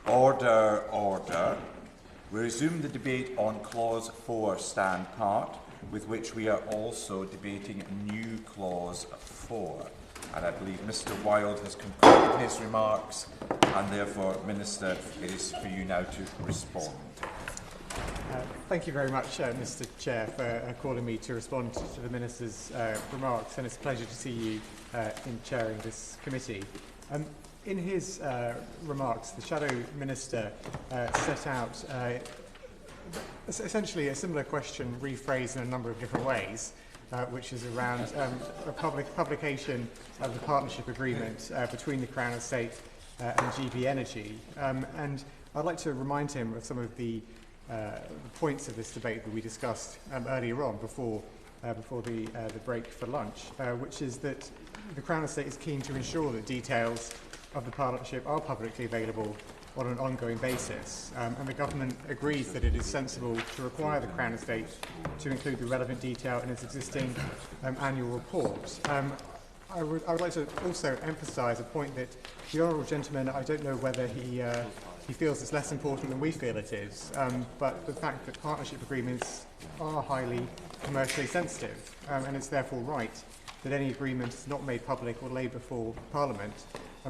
Order, order. We resume the debate on Clause 4 stand part, with which we are also debating new Clause 4. And I believe Mr Wilde has concluded his remarks, and therefore, Minister, it is for you now to respond. Thank you very much, Mr Chair, for calling me to respond to the Minister's remarks, and it's a pleasure to see you in chairing this committee. In his remarks, the Shadow Minister set out essentially a similar question rephrased in a number of different ways, which is around a publication of the partnership agreement between the Crown Estate and GB Energy. And I'd like to remind him of some of the points of this debate that we discussed earlier on before the break for lunch, which is that the Crown Estate is keen to ensure that details of the partnership are publicly available on an ongoing basis, and the government agrees that it is sensible to require the Crown Estate to include the relevant detail in its existing annual report. I would like to also emphasise a point that the Honourable Gentleman, I don't know whether he feels it's less important than we feel it is, but the fact that partnership agreements are highly commercially sensitive, and it's therefore right that any agreement is not made public or laid before Parliament,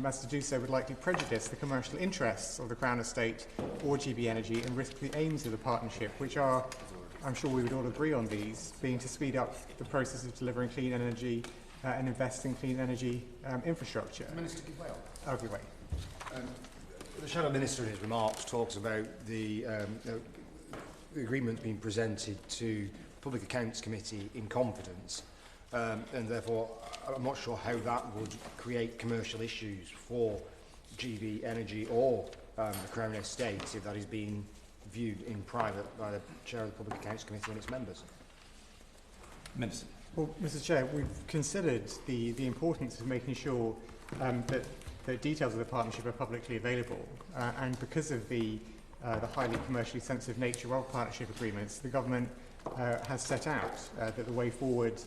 as to do so would likely prejudice the commercial interests of the Crown Estate or GB Energy and risk the aims of the partnership, which are, I'm sure we would all agree on these, being to speed up the process of delivering clean energy and invest in clean energy infrastructure. Minister, give way. I'll give way. The Shadow Minister in his remarks talks about the agreement being presented to Public Accounts Committee in confidence, and therefore I'm not sure how that would create commercial issues for GB Energy or the Crown Estate if that is being viewed in private by the Chair of the Public Accounts Committee and its members. Minister. Well, Mr Chair, we've considered the importance of making sure that the details of the partnership are publicly available, and because of the highly commercially sensitive nature of partnership agreements, the government has set out that the way forward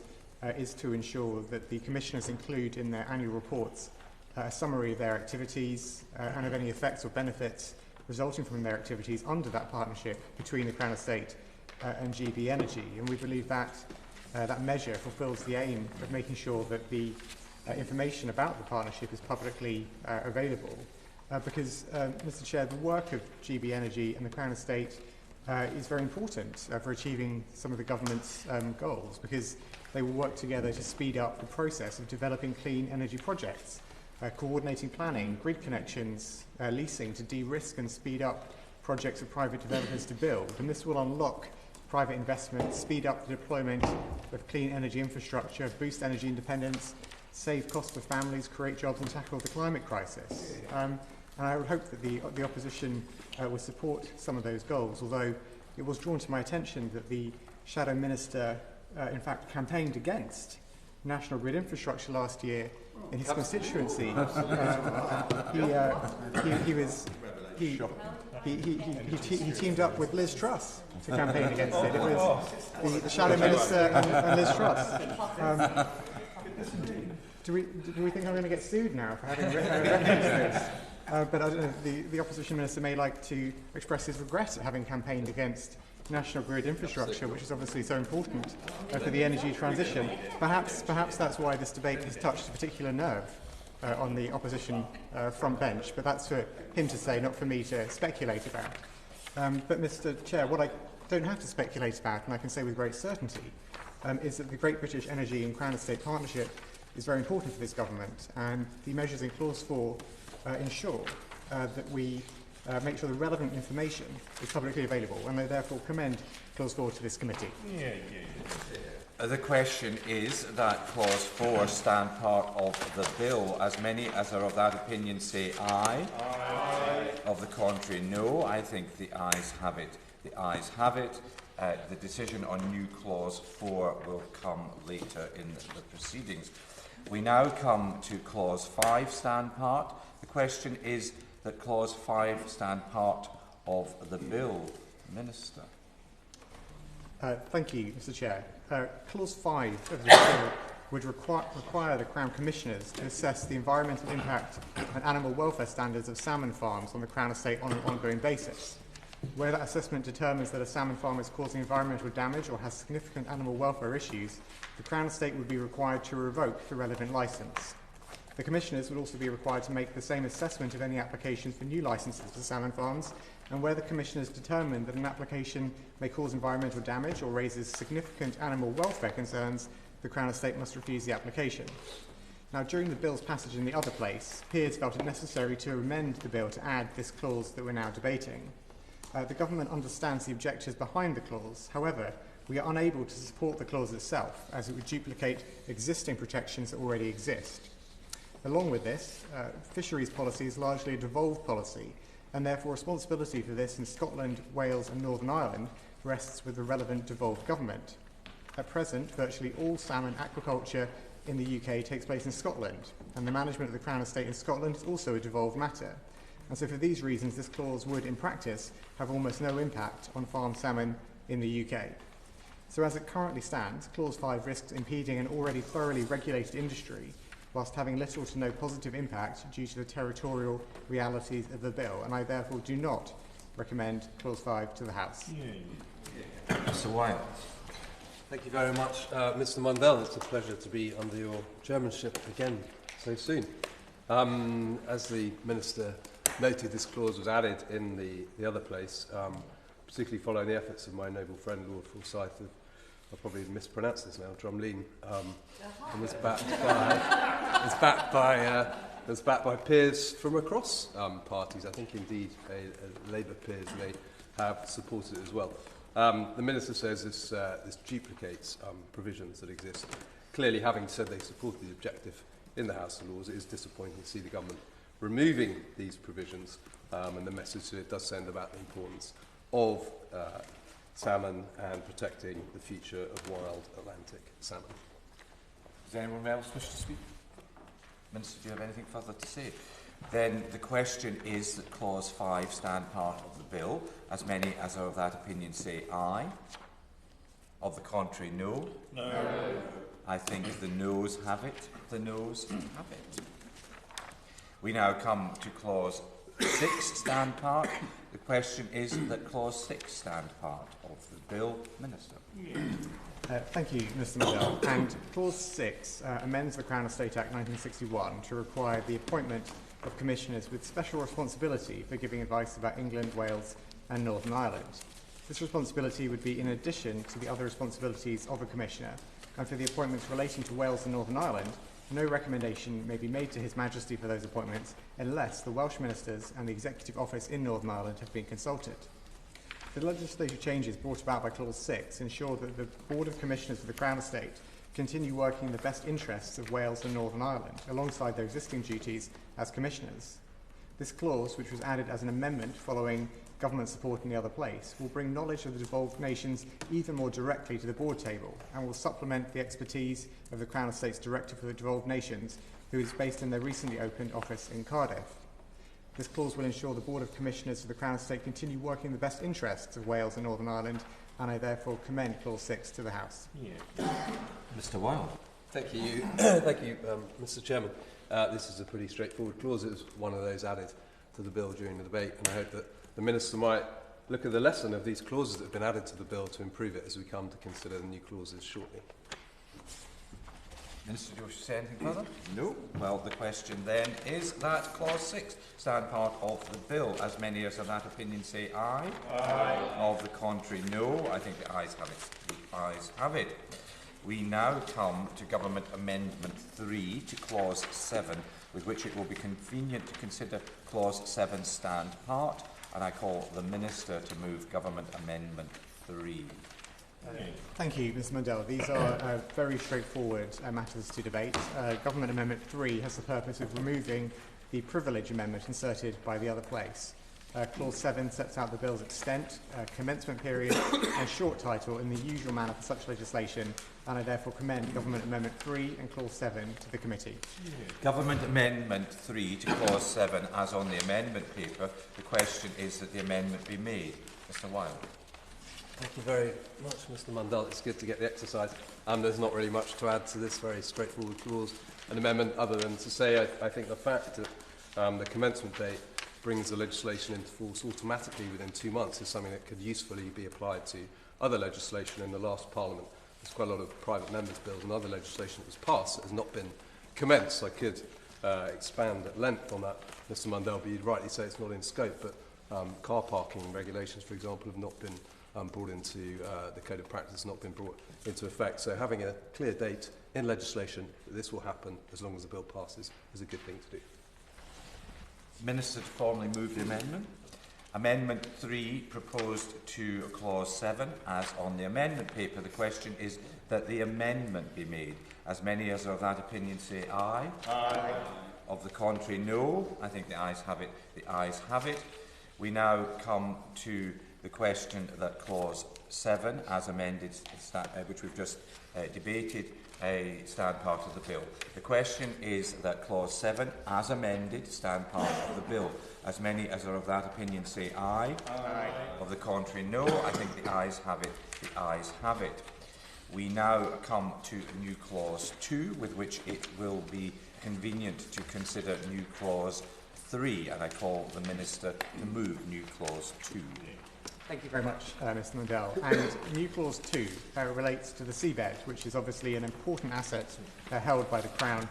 is to ensure that the commissioners include in their annual reports a summary of their activities and of any effects or benefits resulting from their activities under that partnership between the Crown Estate and GB Energy. And we believe that that measure fulfills the aim of making sure that the information about the partnership is publicly available. Because, Mr Chair, the work of GB Energy and the Crown Estate is very important for achieving some of the government's goals, because they will work together to speed up the process of developing clean energy projects, coordinating planning, grid connections, leasing to de-risk and speed up projects of private developers to build. And this will unlock private investment, speed up the deployment of clean energy infrastructure, boost energy independence, save costs for families, create jobs and tackle the climate crisis. And I would hope that the opposition will support some of those goals, although it was drawn to my attention that the Shadow Minister in fact campaigned against national grid infrastructure last year in his constituency. He teamed up with Liz Truss to campaign against it. It was the Shadow Minister and Liz Truss. Do we think I'm going to get sued now for having referenced this? But I don't know, the opposition minister may like to express his regret at having campaigned against national grid infrastructure, which is obviously so important for the energy transition. Perhaps that's why this debate has touched a particular nerve on the opposition front bench, but that's for him to say, not for me to speculate about. But Mr Chair, what I don't have to speculate about, and I can say with great certainty, is that the Great British Energy and Crown Estate Partnership is very important for this government, and the measures in Clause 4 ensure that we make sure the relevant information is publicly available, and they therefore commend Clause 4 to this committee. The question is that Clause 4 stand part of the bill. As many as are of that opinion say aye. Aye. Of the contrary, no. I think the ayes have it. The ayes have it. The decision on new Clause 4 will come later in the proceedings. We now come to Clause 5 stand part. The question is that Clause 5 stand part of the bill. Minister. Thank you, Mr Chair. Clause 5 of the bill would require the Crown Commissioners to assess the environmental impact and animal welfare standards of salmon farms on the Crown Estate on an ongoing basis. Where that assessment determines that a salmon farm is causing environmental damage or has significant animal welfare issues, the Crown Estate would be required to revoke the relevant licence. The Commissioners would also be required to make the same assessment of any applications for new licences for salmon farms, and where the Commissioners determine that an application may cause environmental damage or raises significant animal welfare concerns, the Crown Estate must refuse the application. Now, during the Bill's passage in the other place, peers felt it necessary to amend the Bill to add this clause that we're now debating. The Government understands the objectives behind the clause. However, we are unable to support the clause itself, as it would duplicate existing protections that already exist. Along with this, fisheries policy is largely a devolved policy, and therefore responsibility for this in Scotland, Wales and Northern Ireland rests with the relevant devolved government. At present, virtually all salmon aquaculture in the UK takes place in Scotland, and the management of the Crown Estate in Scotland is also a devolved matter. And so for these reasons, this clause would, in practice, have almost no impact on farmed salmon in the UK. So as it currently stands, Clause 5 risks impeding an already thoroughly regulated industry, whilst having little to no positive impact due to the territorial realities of the bill, and I therefore do not recommend Clause 5 to the House. Mr. Wilde. Thank you very much, Mr. Mundell. It's a pleasure to be under your chairmanship again so soon. As the Minister noted, this clause was added in the other place, particularly following the efforts of my noble friend Lord Forsyth. I'll probably mispronounce this now, Drumleen, and was backed by peers from across parties. I think indeed Labour peers may have supported it as well. The Minister says this duplicates provisions that exist. Clearly, having said they supported the objective in the House of Lords, it is disappointing to see the government removing these provisions, and the message that it does send about the importance of salmon and protecting the future of wild Atlantic salmon. Does anyone else wish to speak? Minister, do you have anything further to say? Then the question is that Clause 5 stand part of the bill. As many as are of that opinion say aye. Of the contrary, no. No. I think the noes have it. The noes have it. We now come to Clause 6 stand part. The question is that Clause 6 stand part of the bill. Minister. Thank you, Mr. Mundell. And Clause 6 amends the Crown Estate Act 1961 to require the appointment of commissioners with special responsibility for giving advice about England, Wales and Northern Ireland. This responsibility would be in addition to the other responsibilities of a commissioner, and for the appointments relating to Wales and Northern Ireland, no recommendation may be made to His Majesty for those appointments unless the Welsh ministers and the Executive Office in Northern Ireland have been consulted. The legislative changes brought about by Clause 6 ensure that the Board of Commissioners for the Crown Estate continue working in the best interests of Wales and Northern Ireland, alongside their existing duties as commissioners. This clause, which was added as an amendment following government support in the other place, will bring knowledge of the devolved nations even more directly to the board table and will supplement the expertise of the Crown Estate's Director for the Devolved Nations, who is based in their recently opened office in Cardiff. This clause will ensure the Board of Commissioners for the Crown Estate continue working in the best interests of Wales and Northern Ireland, and I therefore commend Clause 6 to the House. Mr. Wilde. Thank you, thank you, Mr. Chairman. This is a pretty straightforward clause. It was one of those added to the bill during the debate, and I hope that the Minister might look at the lesson of these clauses that have been added to the bill to improve it as we come to consider the new clauses shortly. Minister, do you wish to say anything further? No. Well, the question then is that Clause 6 stand part of the bill. As many as of that opinion say aye. Aye. Of the contrary, no. I think the ayes have it. The ayes have it. We now come to Government Amendment 3 to Clause 7, with which it will be convenient to consider Clause 7 stand part, and I call the Minister to move Government Amendment 3. Thank you, Mr. Mundell. These are very straightforward matters to debate. Government Amendment 3 has the purpose of removing the privilege amendment inserted by the other place. Clause 7 sets out the bill's extent, commencement period and short title in the usual manner for such legislation, and I therefore commend Government Amendment 3 and Clause 7 to the committee. Government Amendment 3 to Clause 7 as on the amendment paper. The question is that the amendment be made. Mr. Wilde. Thank you very much, Mr. Mundell. It's good to get the exercise. There's not really much to add to this very straightforward clause and amendment, other than to say I think the fact that the commencement date brings the legislation into force automatically within 2 months is something that could usefully be applied to other legislation in the last Parliament. There's quite a lot of private members' bills and other legislation that was passed that has not been commenced. I could expand at length on that, Mr. Mundell, but you'd rightly say it's not in scope, but car parking regulations, for example, have not been brought into the Code of Practice, not been brought into effect. So having a clear date in legislation that this will happen as long as the bill passes is a good thing to do. Minister to formally move the amendment. Amendment 3 proposed to clause 7 as on the amendment paper. The question is that the amendment be made. As many as are of that opinion say aye. Aye. Of the contrary, no. I think the ayes have it. The ayes have it. We now come to the question that clause 7 as amended, which we've just debated, stand part of the bill. The question is that clause 7 as amended stand part of the bill. As many as are of that opinion say aye. Aye. Of the contrary, no. I think the ayes have it. The ayes have it. We now come to new clause 2, with which it will be convenient to consider new clause 3, and I call the Minister to move new clause 2. Thank you very much, Mr. Mundell. And new clause 2 relates to the seabed, which is obviously an important asset held by the Crown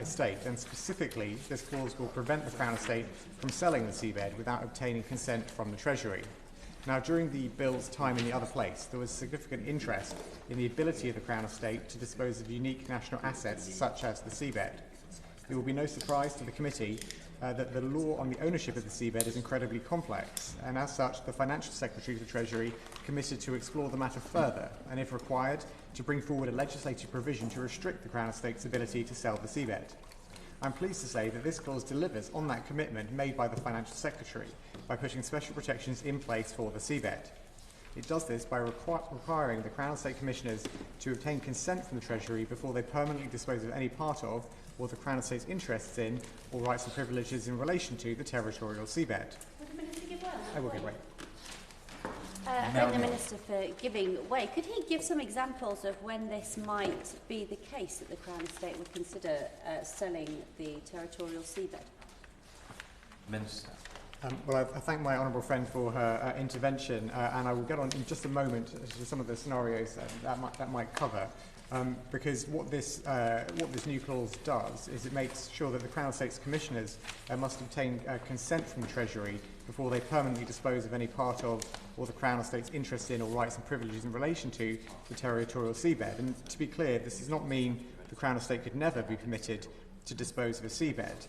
estate. And specifically, this clause will prevent the Crown estate from selling the seabed without obtaining consent from the Treasury. Now, during the bill's time in the other place, there was significant interest in the ability of the Crown estate to dispose of unique national assets such as the seabed. It will be no surprise to the committee that the law on the ownership of the seabed is incredibly complex, and as such, the Financial Secretary of the Treasury committed to explore the matter further, and if required, to bring forward a legislative provision to restrict the Crown Estate's ability to sell the seabed. I'm pleased to say that this clause delivers on that commitment made by the Financial Secretary by putting special protections in place for the seabed. It does this by requiring the Crown Estate Commissioners to obtain consent from the Treasury before they permanently dispose of any part of, or the Crown Estate's interests in, or rights and privileges in relation to the territorial seabed. Would the Minister give way? I will give way. I thank the Minister for giving way. Could he give some examples of when this might be the case that the Crown Estate would consider selling the territorial seabed? Minister. Well, I thank my honourable friend for her intervention, and I will get on in just a moment to some of the scenarios that might cover. Because what this new clause does is it makes sure that the Crown Estate's Commissioners must obtain consent from the Treasury before they permanently dispose of any part of or the Crown Estate's interest in or rights and privileges in relation to the territorial seabed. And to be clear, this does not mean the Crown Estate could never be permitted to dispose of a seabed.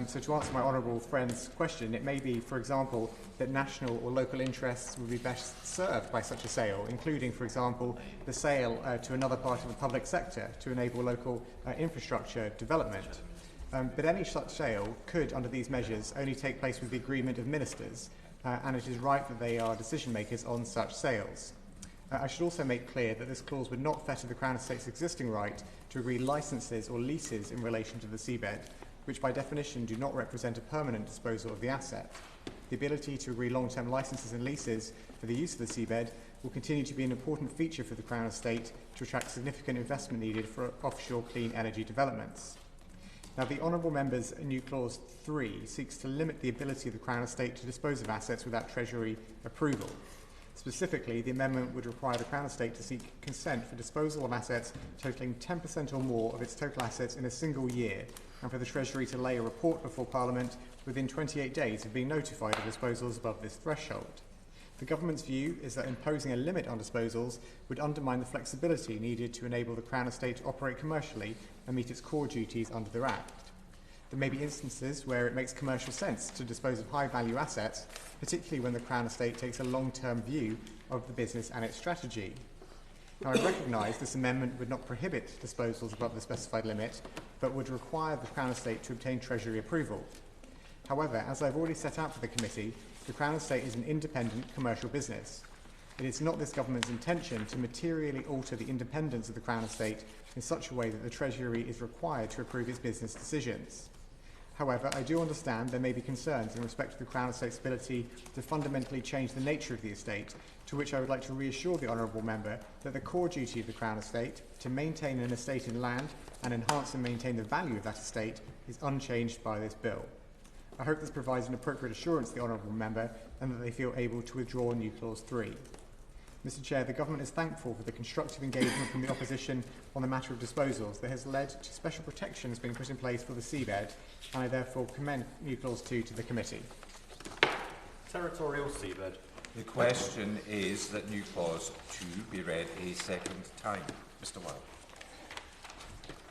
So to answer my honourable friend's question, it may be, for example, that national or local interests would be best served by such a sale, including, for example, the sale to another part of the public sector to enable local infrastructure development. But any such sale could, under these measures, only take place with the agreement of ministers, and it is right that they are decision makers on such sales. I should also make clear that this clause would not fetter the Crown Estate's existing right to agree licences or leases in relation to the seabed, which by definition do not represent a permanent disposal of the asset. The ability to agree long-term licences and leases for the use of the seabed will continue to be an important feature for the Crown Estate to attract significant investment needed for offshore clean energy developments. Now, the Honourable Member's new Clause 3 seeks to limit the ability of the Crown Estate to dispose of assets without Treasury approval. Specifically, the amendment would require the Crown Estate to seek consent for disposal of assets totalling 10% or more of its total assets in a single year, and for the Treasury to lay a report before Parliament within 28 days of being notified of disposals above this threshold. The Government's view is that imposing a limit on disposals would undermine the flexibility needed to enable the Crown Estate to operate commercially and meet its core duties under the Act. There may be instances where it makes commercial sense to dispose of high-value assets, particularly when the Crown Estate takes a long-term view of the business and its strategy. Now, I recognise this amendment would not prohibit disposals above the specified limit, but would require the Crown Estate to obtain Treasury approval. However, as I've already set out for the committee, the Crown Estate is an independent commercial business. It is not this Government's intention to materially alter the independence of the Crown Estate in such a way that the Treasury is required to approve its business decisions. However, I do understand there may be concerns in respect to the Crown Estate's ability to fundamentally change the nature of the estate, to which I would like to reassure the Honourable Member that the core duty of the Crown Estate, to maintain an estate in land and enhance and maintain the value of that estate, is unchanged by this bill. I hope this provides an appropriate assurance to the Honourable Member and that they feel able to withdraw new Clause 3. Mr Chair, the Government is thankful for the constructive engagement from the Opposition on the matter of disposals that has led to special protections being put in place for the seabed, and I therefore commend new Clause 2 to the Committee. Territorial seabed. The question is that new clause 2 be read a second time. Mr Wilde.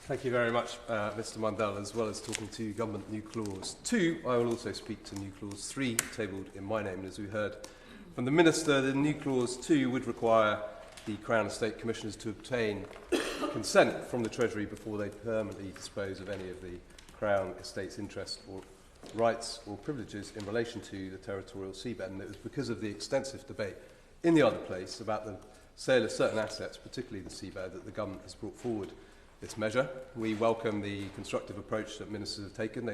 Thank you very much, Mr Mundell. As well as talking to Government new Clause 2, I will also speak to new Clause 3, tabled in my name. And as we heard from the Minister, the new Clause 2 would require the Crown Estate Commissioners to obtain consent from the Treasury before they permanently dispose of any of the Crown Estate's interests or rights or privileges in relation to the territorial seabed. And it was because of the extensive debate in the other place about the sale of certain assets, particularly the seabed, that the Government has brought forward this measure. We welcome the constructive approach that ministers have taken.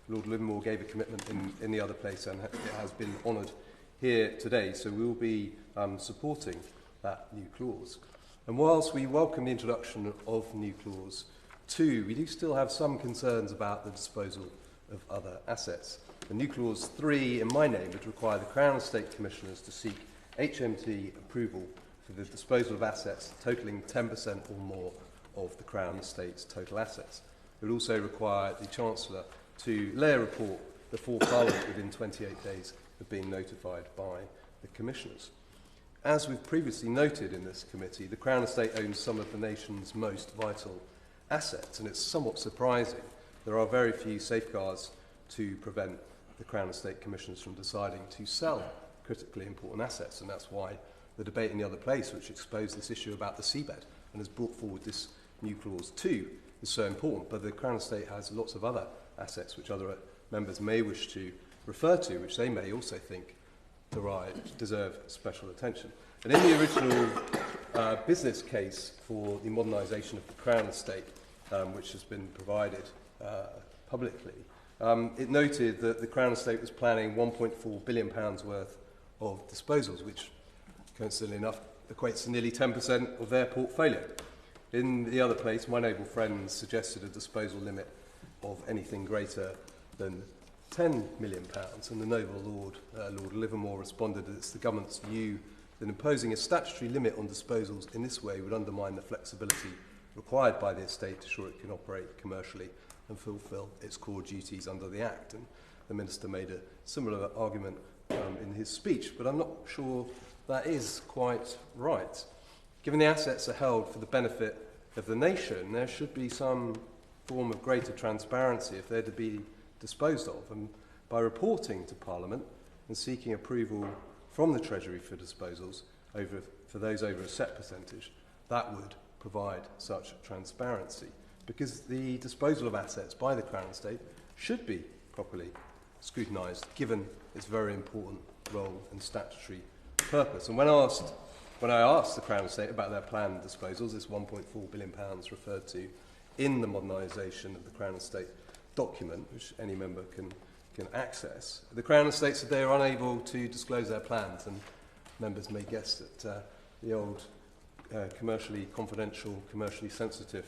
Lord Livermore gave a commitment in the other place, and it has been honoured here today. So we will be supporting that new clause. And whilst we welcome the introduction of new clause 2, we do still have some concerns about the disposal of other assets. The new clause 3, in my name, would require the Crown Estate Commissioners to seek HMT approval for the disposal of assets totalling 10% or more of the Crown Estate's total assets. It would also require the Chancellor to lay a report before Parliament within 28 days of being notified by the Commissioners. As we've previously noted in this committee, the Crown Estate owns some of the nation's most vital assets, and it's somewhat surprising there are very few safeguards to prevent the Crown Estate Commissioners from deciding to sell critically important assets, and that's why the debate in the other place, which exposed this issue about the seabed and has brought forward this new clause 2, is so important. But the Crown Estate has lots of other assets which other members may wish to refer to, which they may also think deserve special attention. And in the original business case for the modernisation of the Crown Estate, which has been provided publicly, it noted that the Crown Estate was planning £1.4 billion worth of disposals, which, coincidentally enough, equates to nearly 10% of their portfolio. In the other place, my noble friends suggested a disposal limit of anything greater than £10 million, and the noble Lord Livermore responded that it's the Government's view that imposing a statutory limit on disposals in this way would undermine the flexibility required by the estate to ensure it can operate commercially and fulfil its core duties under the Act. And the Minister made a similar argument in his speech, but I'm not sure that is quite right. Given the assets are held for the benefit of the nation, there should be some form of greater transparency if they're to be disposed of. And by reporting to Parliament and seeking approval from the Treasury for disposals for those over a set percentage, that would provide such transparency. Because the disposal of assets by the Crown Estate should be properly scrutinised, given its very important role and statutory purpose. And when I asked the Crown Estate about their planned disposals, this £1.4 billion referred to in the modernisation of the Crown Estate document, which any member can access, the Crown Estate said they are unable to disclose their plans, and members may guess that the old commercially confidential, commercially sensitive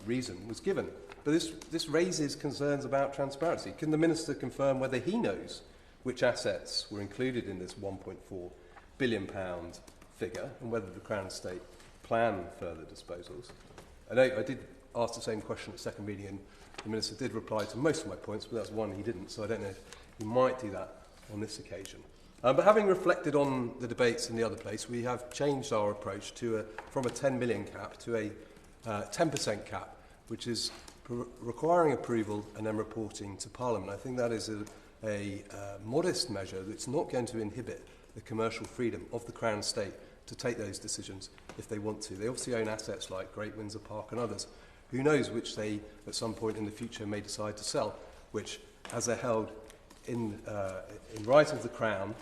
reason was given. But this raises concerns about transparency. Can the Minister confirm whether he knows which assets were included in this £1.4 billion figure and whether the Crown Estate plan further disposals? I did ask the same question at second reading, and the Minister did reply to most of my points, but that's one he didn't, so I don't know if he might do that on this occasion. But having reflected on the debates in the other place, we have changed our approach from a 10 million cap to a 10% cap, which is requiring approval and then reporting to Parliament. I think that is a modest measure that's not going to inhibit the commercial freedom of the Crown Estate to take those decisions if they want to. They obviously own assets like Great Windsor Park and others. Who knows which they, at some point in the future, may decide to sell, which, as they're held in right of the Crown,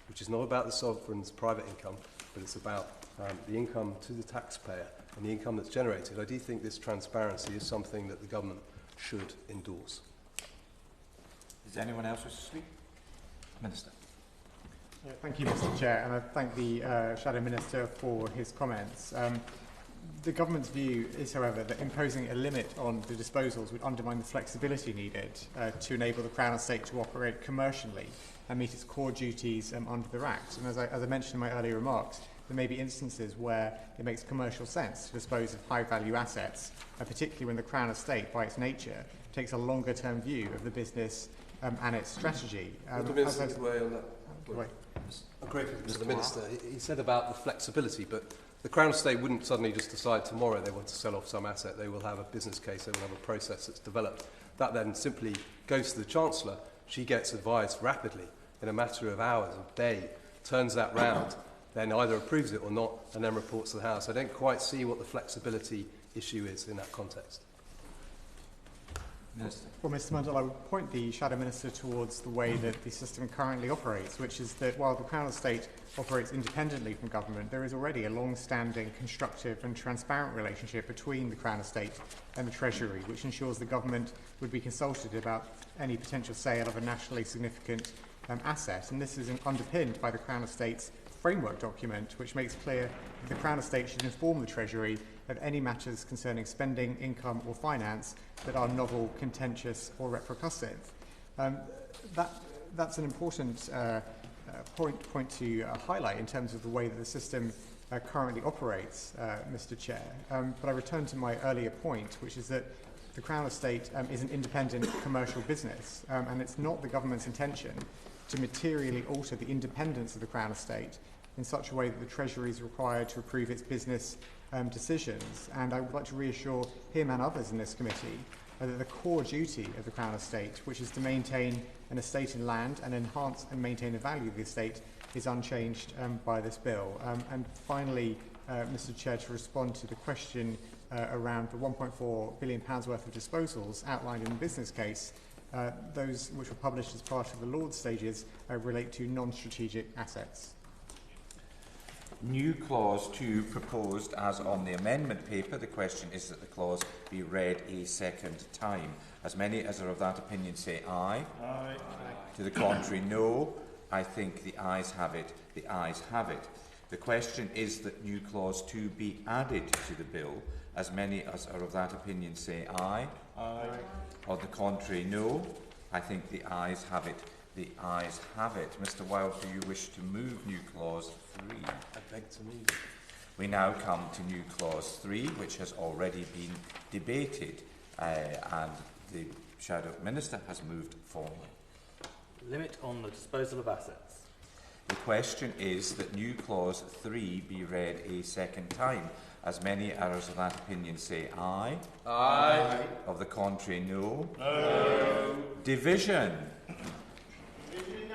which is not about the sovereign's private income, but it's about the income to the taxpayer and the income that's generated. I do think this transparency is something that the Government should endorse. Does anyone else wish to speak? Minister. Thank you, Mr. Chair, and I thank the Shadow Minister for his comments. The government's view is, however, that imposing a limit on the disposals would undermine the flexibility needed to enable the Crown Estate to operate commercially and meet its core duties under the Act. And as I mentioned in my earlier remarks, there may be instances where it makes commercial sense to dispose of high-value assets, particularly when the Crown Estate, by its nature, takes a longer-term view of the business and its strategy. The Minister could weigh on that. Way. I'm grateful to the Minister. He said about the flexibility, but the Crown Estate wouldn't suddenly just decide tomorrow they want to sell off some asset. They will have a business case, they will have a process that's developed. That then simply goes to the Chancellor. She gets advice rapidly, in a matter of hours, a day, turns that round, then either approves it or not, and then reports to the House. I don't quite see what the flexibility issue is in that context. Minister. Well, Mr. Mundell, I would point the Shadow Minister towards the way that the system currently operates, which is that while the Crown Estate operates independently from government, there is already a long-standing, constructive and transparent relationship between the Crown Estate and the Treasury, which ensures the government would be consulted about any potential sale of a nationally significant asset. And this is underpinned by the Crown Estate's framework document, which makes clear that the Crown Estate should inform the Treasury of any matters concerning spending, income or finance that are novel, contentious or repercussive. That's an important point to highlight in terms of the way that the system currently operates, Mr. Chair. But I return to my earlier point, which is that the Crown Estate is an independent commercial business, and it's not the government's intention to materially alter the independence of the Crown Estate in such a way that the Treasury is required to approve its business decisions. And I would like to reassure him and others in this committee that the core duty of the Crown Estate, which is to maintain an estate in land and enhance and maintain the value of the estate, is unchanged by this bill. And finally, Mr. Chair, to respond to the question around the £1.4 billion worth of disposals outlined in the business case, those which were published as part of the Lord's stages relate to non-strategic assets. New clause 2 proposed as on the amendment paper. The question is that the clause be read a second time. As many as are of that opinion say aye. Aye. To the contrary, no. I think the ayes have it. The ayes have it. The question is that new clause 2 be added to the bill. As many as are of that opinion say aye. Aye. On the contrary, no. I think the ayes have it. The ayes have it. Mr. Wilde, do you wish to move new clause 3? I beg to move. We now come to new clause 3, which has already been debated, and the Shadow Minister has moved forward. Limit on the disposal of assets. The question is that new clause 3 be read a second time. As many as of that opinion say aye. Aye. Of the contrary, no. No. Division. Division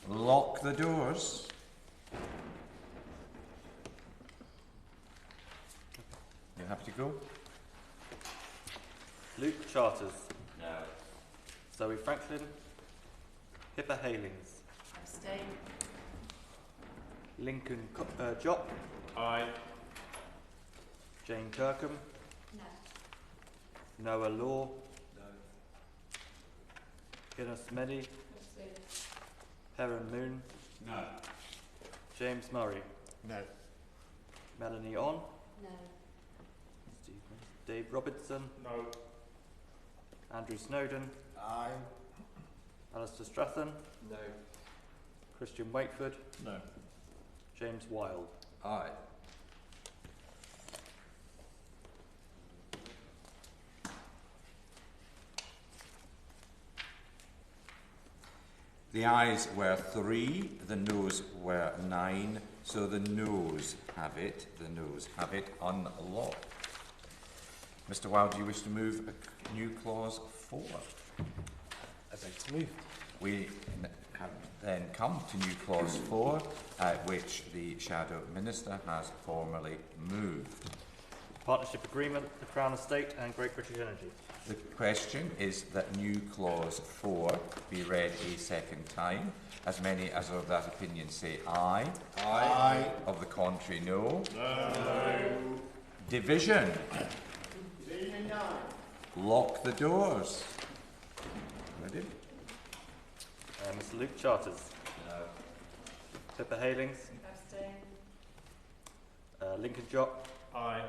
9. Lock the doors. You happy to go? Luke Charters. No. Zoe Franklin. Pippa Halings. Abstain. Lincoln Jopp. Aye. Jane Kirkham. No. Noah Law. No. Guinness Meddy. Heron Moon. No. James Murray. No. Melanie On. No. Dave Robinson. No. Andrew Snowden. Aye. Alistair Stratton. No. Christian Wakeford. No. James Wilde. Aye. The ayes were 3, the noes were 9, so the noes have it. The noes have it unlocked. Mr. Wilde, do you wish to move a new clause 4? I beg to move. We have then come to new clause 4, which the Shadow Minister has formally moved. Partnership Agreement, the Crown Estate and Great British Energy. The question is that new clause 4 be read a second time. As many as are of that opinion say aye. Aye. Of the contrary, no. No. Division. Division 9. Lock the doors. Ready? Mr Luke Charters. No. Pippa Halings. Abstain. Lincoln Jock. Aye.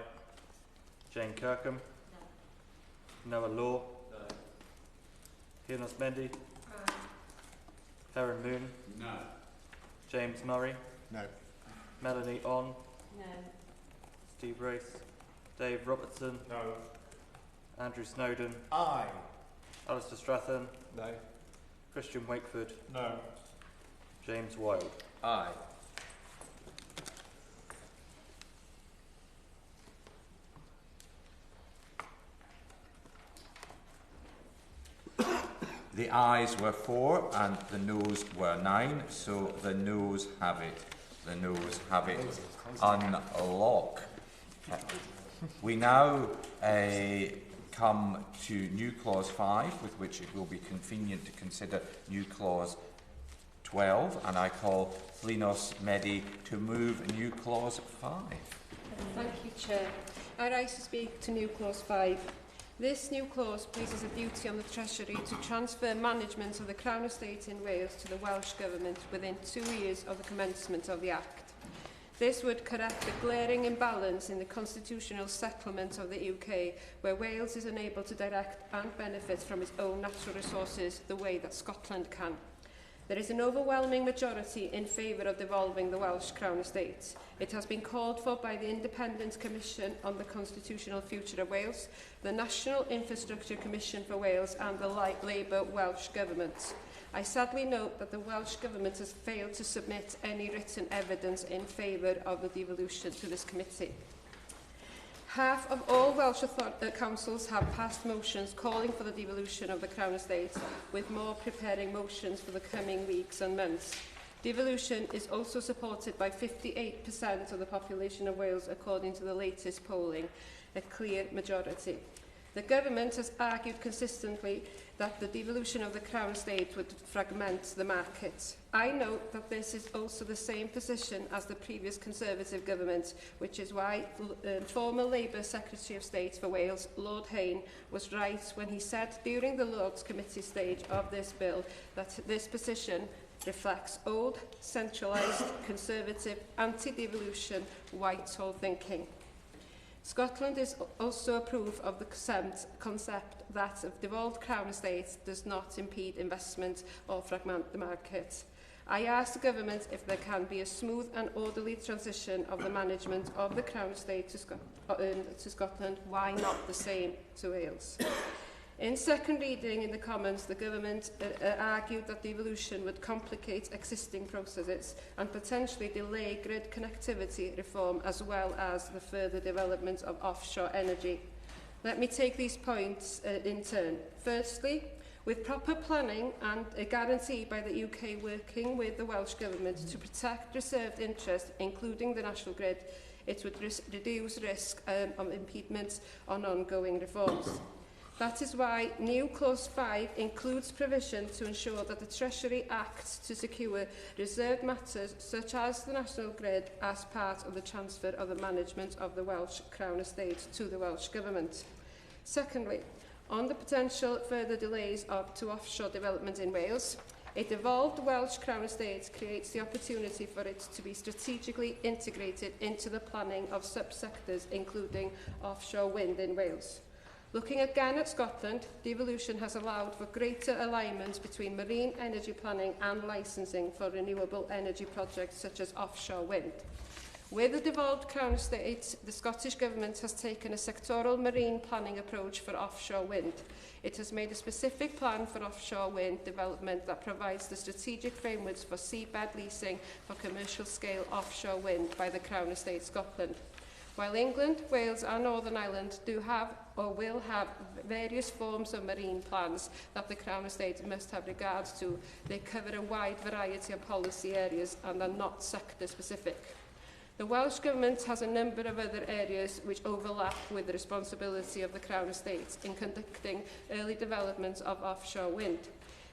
Jane Kirkham. No. Noah Law. No. Hiernos Mendy. Aye. Heron Moon. No. James Murray. No. Melanie On. No. Steve Race. Dave Robertson. No. Andrew Snowden. Aye. Alistair Strathern. No. Christian Wakeford. No. James Wilde. Aye. The ayes were 4 and the noes were 9, so the noes have it. The noes have it. Unlock. We now come to new clause 5, with which it will be convenient to consider new clause 12, and I call Flinos Medi to move new clause 5. Thank you, Chair. I rise to speak to new clause 5. This new clause places a duty on the Treasury to transfer management of the Crown Estate in Wales to the Welsh Government within 2 years of the commencement of the Act. This would correct the glaring imbalance in the constitutional settlement of the UK, where Wales is unable to direct and benefit from its own natural resources the way that Scotland can. There is an overwhelming majority in favour of devolving the Welsh Crown Estate. It has been called for by the Independent Commission on the Constitutional Future of Wales, the National Infrastructure Commission for Wales and the Labour Welsh Government. I sadly note that the Welsh Government has failed to submit any written evidence in favour of the devolution to this committee. Half of all Welsh councils have passed motions calling for the devolution of the Crown Estate, with more preparing motions for the coming weeks and months. Devolution is also supported by 58% of the population of Wales, according to the latest polling, a clear majority. The government has argued consistently that the devolution of the Crown Estate would fragment the market. I note that this is also the same position as the previous Conservative government, which is why former Labour Secretary of State for Wales, Lord Hayne, was right when he said during the Lords Committee stage of this bill that this position reflects old, centralised, conservative, anti-devolution, Whitehall thinking. Scotland is also a proof of the concept that a devolved Crown Estate does not impede investment or fragment the market. I ask the Government if there can be a smooth and orderly transition of the management of the Crown Estate to Scotland. Why not the same to Wales? In second reading in the Commons, the Government argued that devolution would complicate existing processes and potentially delay grid connectivity reform as well as the further development of offshore energy. Let me take these points in turn. Firstly, with proper planning and a guarantee by the UK working with the Welsh Government to protect reserved interest, including the national grid, it would reduce risk of impediments on ongoing reforms. That is why new clause 5 includes provision to ensure that the Treasury acts to secure reserved matters such as the national grid as part of the transfer of the management of the Welsh Crown Estate to the Welsh Government. Secondly, on the potential further delays to offshore development in Wales, a devolved Welsh Crown Estate creates the opportunity for it to be strategically integrated into the planning of subsectors, including offshore wind in Wales. Looking again at Scotland, devolution has allowed for greater alignment between marine energy planning and licensing for renewable energy projects such as offshore wind. With the devolved Crown Estate, the Scottish Government has taken a sectoral marine planning approach for offshore wind. It has made a specific plan for offshore wind development that provides the strategic frameworks for seabed leasing for commercial scale offshore wind by the Crown Estate Scotland. While England, Wales and Northern Ireland do have or will have various forms of marine plans that the Crown Estate must have regard to, they cover a wide variety of policy areas and are not sector specific. The Welsh Government has a number of other areas which overlap with the responsibility of the Crown Estate in conducting early development of offshore wind.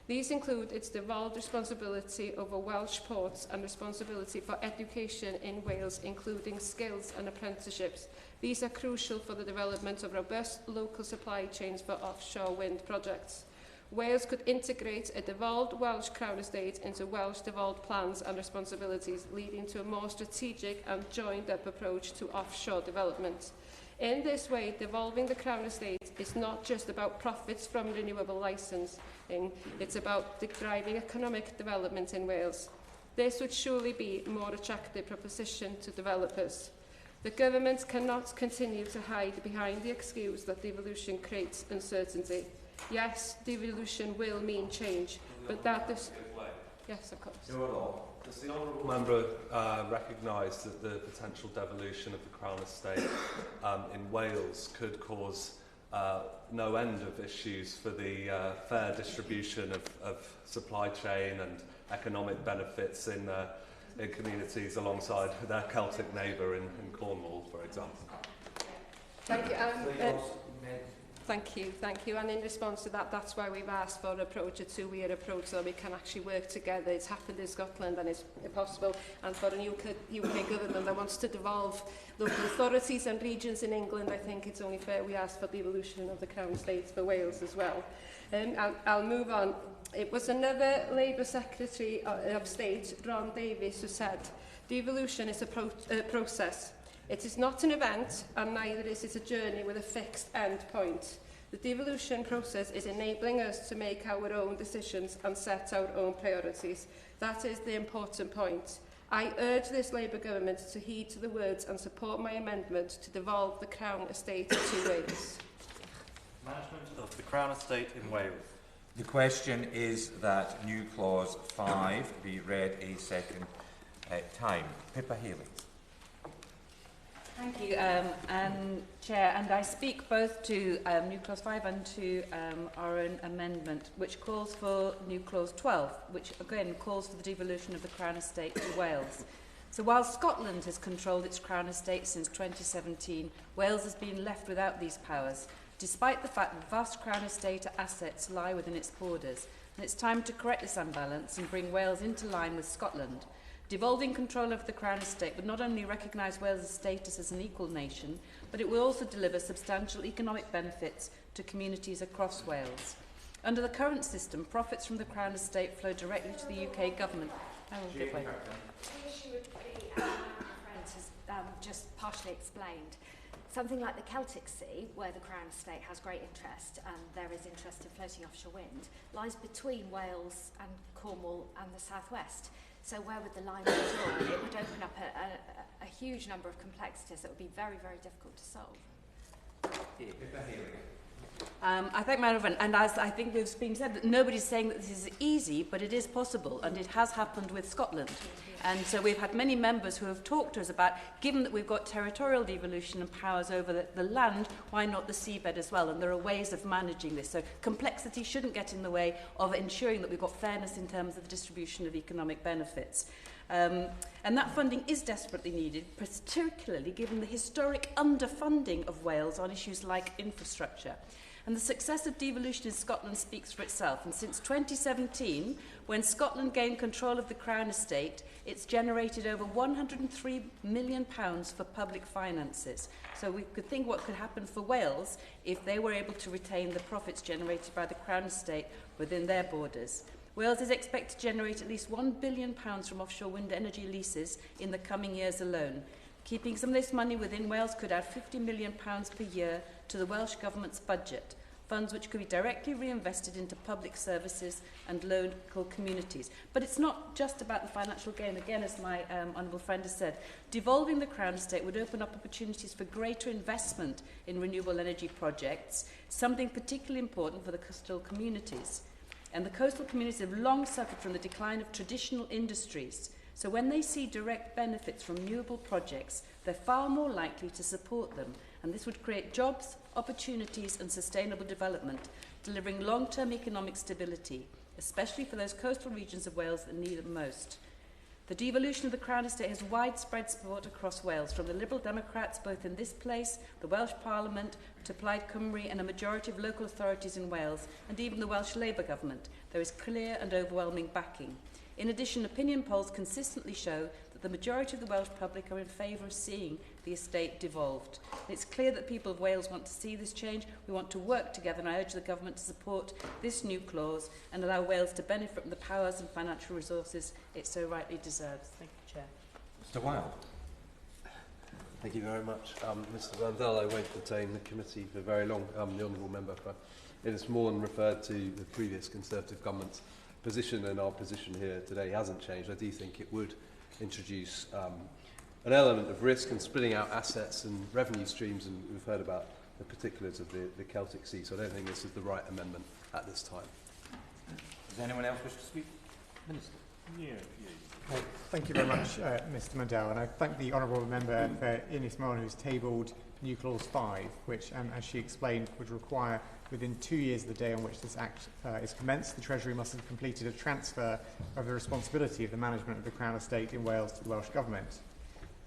These include its devolved responsibility over Welsh ports and responsibility for education in Wales, including skills and apprenticeships. These are crucial for the development of robust local supply chains for offshore wind projects. Wales could integrate a devolved Welsh Crown Estate into Welsh devolved plans and responsibilities, leading to a more strategic and joined-up approach to offshore development. In this way, devolving the Crown Estate is not just about profits from renewable licensing, it's about driving economic development in Wales. This would surely be a more attractive proposition to developers. The government cannot continue to hide behind the excuse that devolution creates uncertainty. Yes, devolution will mean change, but that is... Yes, of course. Does the honourable member recognise that the potential devolution of the Crown Estate in Wales could cause no end of issues for the fair distribution of supply chain and economic benefits in communities alongside their Celtic neighbour in Cornwall, for example? Thank you. Thank you. And in response to that, that's why we've asked for an approach, a two-year approach, so we can actually work together. It's happened in Scotland and it's possible. And for a UK government that wants to devolve local authorities and regions in England, I think it's only fair we ask for the devolution of the Crown Estate for Wales as well. I'll move on. It was another Labour Secretary of State, Ron Davies, who said, devolution is a process. It is not an event, and neither is it a journey with a fixed end point. The devolution process is enabling us to make our own decisions and set our own priorities. That is the important point. I urge this Labour government to heed to the words and support my amendment to devolve the Crown Estate to Wales. Management of the Crown Estate in Wales. The question is that new clause 5 be read a second time. Pippa Haley. Thank you, Chair. And I speak both to new clause 5 and to our own amendment, which calls for new clause 12, which again calls for the devolution of the Crown Estate to Wales. So while Scotland has controlled its Crown Estate since 2017, Wales has been left without these powers, despite the fact that vast Crown Estate assets lie within its borders. And it's time to correct this unbalance and bring Wales into line with Scotland. Devolving control of the Crown Estate would not only recognise Wales' status as an equal nation, but it will also deliver substantial economic benefits to communities across Wales. Under the current system, profits from the Crown Estate flow directly to the UK government. The issue with the friend has just partially explained. Something like the Celtic Sea, where the Crown Estate has great interest, and there is interest in floating offshore wind, lies between Wales and Cornwall and the southwest. So where would the line be drawn? It would open up a huge number of complexities that would be very, very difficult to solve. I thank my friend, and as I think it's been said, that nobody's saying that this is easy, but it is possible, and it has happened with Scotland. And so we've had many members who have talked to us about, given that we've got territorial devolution and powers over the land, why not the seabed as well? And there are ways of managing this. So complexity shouldn't get in the way of ensuring that we've got fairness in terms of the distribution of economic benefits. And that funding is desperately needed, particularly given the historic underfunding of Wales on issues like infrastructure. And the success of devolution in Scotland speaks for itself. And since 2017, when Scotland gained control of the Crown Estate, it's generated over £103 million for public finances. So we could think what could happen for Wales if they were able to retain the profits generated by the Crown Estate within their borders. Wales is expected to generate at least £1 billion from offshore wind energy leases in the coming years alone. Keeping some of this money within Wales could add £50 million per year to the Welsh Government's budget, funds which could be directly reinvested into public services and local communities. But it's not just about the financial gain. Again, as my honourable friend has said, devolving the Crown Estate would open up opportunities for greater investment in renewable energy projects, something particularly important for the coastal communities. And the coastal communities have long suffered from the decline of traditional industries. So when they see direct benefits from renewable projects, they're far more likely to support them. And this would create jobs, opportunities and sustainable development, delivering long-term economic stability, especially for those coastal regions of Wales that need it most. The devolution of the Crown Estate has widespread support across Wales, from the Liberal Democrats both in this place, the Welsh Parliament, to Plaid Cymru and a majority of local authorities in Wales, and even the Welsh Labour Government. There is clear and overwhelming backing. In addition, opinion polls consistently show that the majority of the Welsh public are in favour of seeing the estate devolved. It's clear that people of Wales want to see this change. We want to work together, and I urge the government to support this new clause and allow Wales to benefit from the powers and financial resources it so rightly deserves. Thank you, Chair. Mr. Wilde. Thank you very much. Mr Randall, I won't detain the committee for very long. The Honourable Member for Innismore referred to the previous Conservative government's position, and our position here today hasn't changed. I do think it would introduce an element of risk and splitting out assets and revenue streams, and we've heard about the particulars of the Celtic Sea, so I don't think this is the right amendment at this time. Does anyone else wish to speak? Minister. Thank you very much, Mr Mandel, and I thank the Honourable Member for Innismore who's tabled new clause 5, which, as she explained, would require within 2 years of the day on which this Act is commenced, the Treasury must have completed a transfer of the responsibility of the management of the Crown Estate in Wales to the Welsh Government.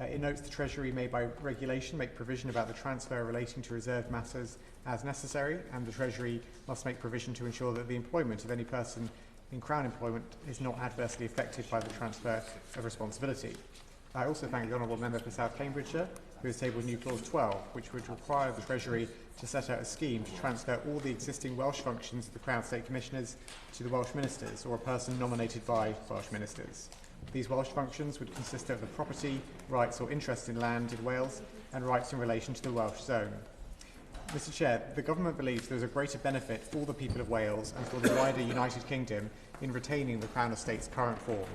It notes the Treasury may by regulation make provision about the transfer relating to reserved matters as necessary, and the Treasury must make provision to ensure that the employment of any person in Crown employment is not adversely affected by the transfer of responsibility. I also thank the Honourable Member for South Cambridgeshire, who has tabled new clause 12, which would require the Treasury to set out a scheme to transfer all the existing Welsh functions of the Crown State Commissioners to the Welsh Ministers, or a person nominated by Welsh Ministers. These Welsh functions would consist of the property, rights or interest in land in Wales, and rights in relation to the Welsh zone. Mr Chair, the Government believes there is a greater benefit for the people of Wales and for the wider United Kingdom in retaining the Crown Estate's current form.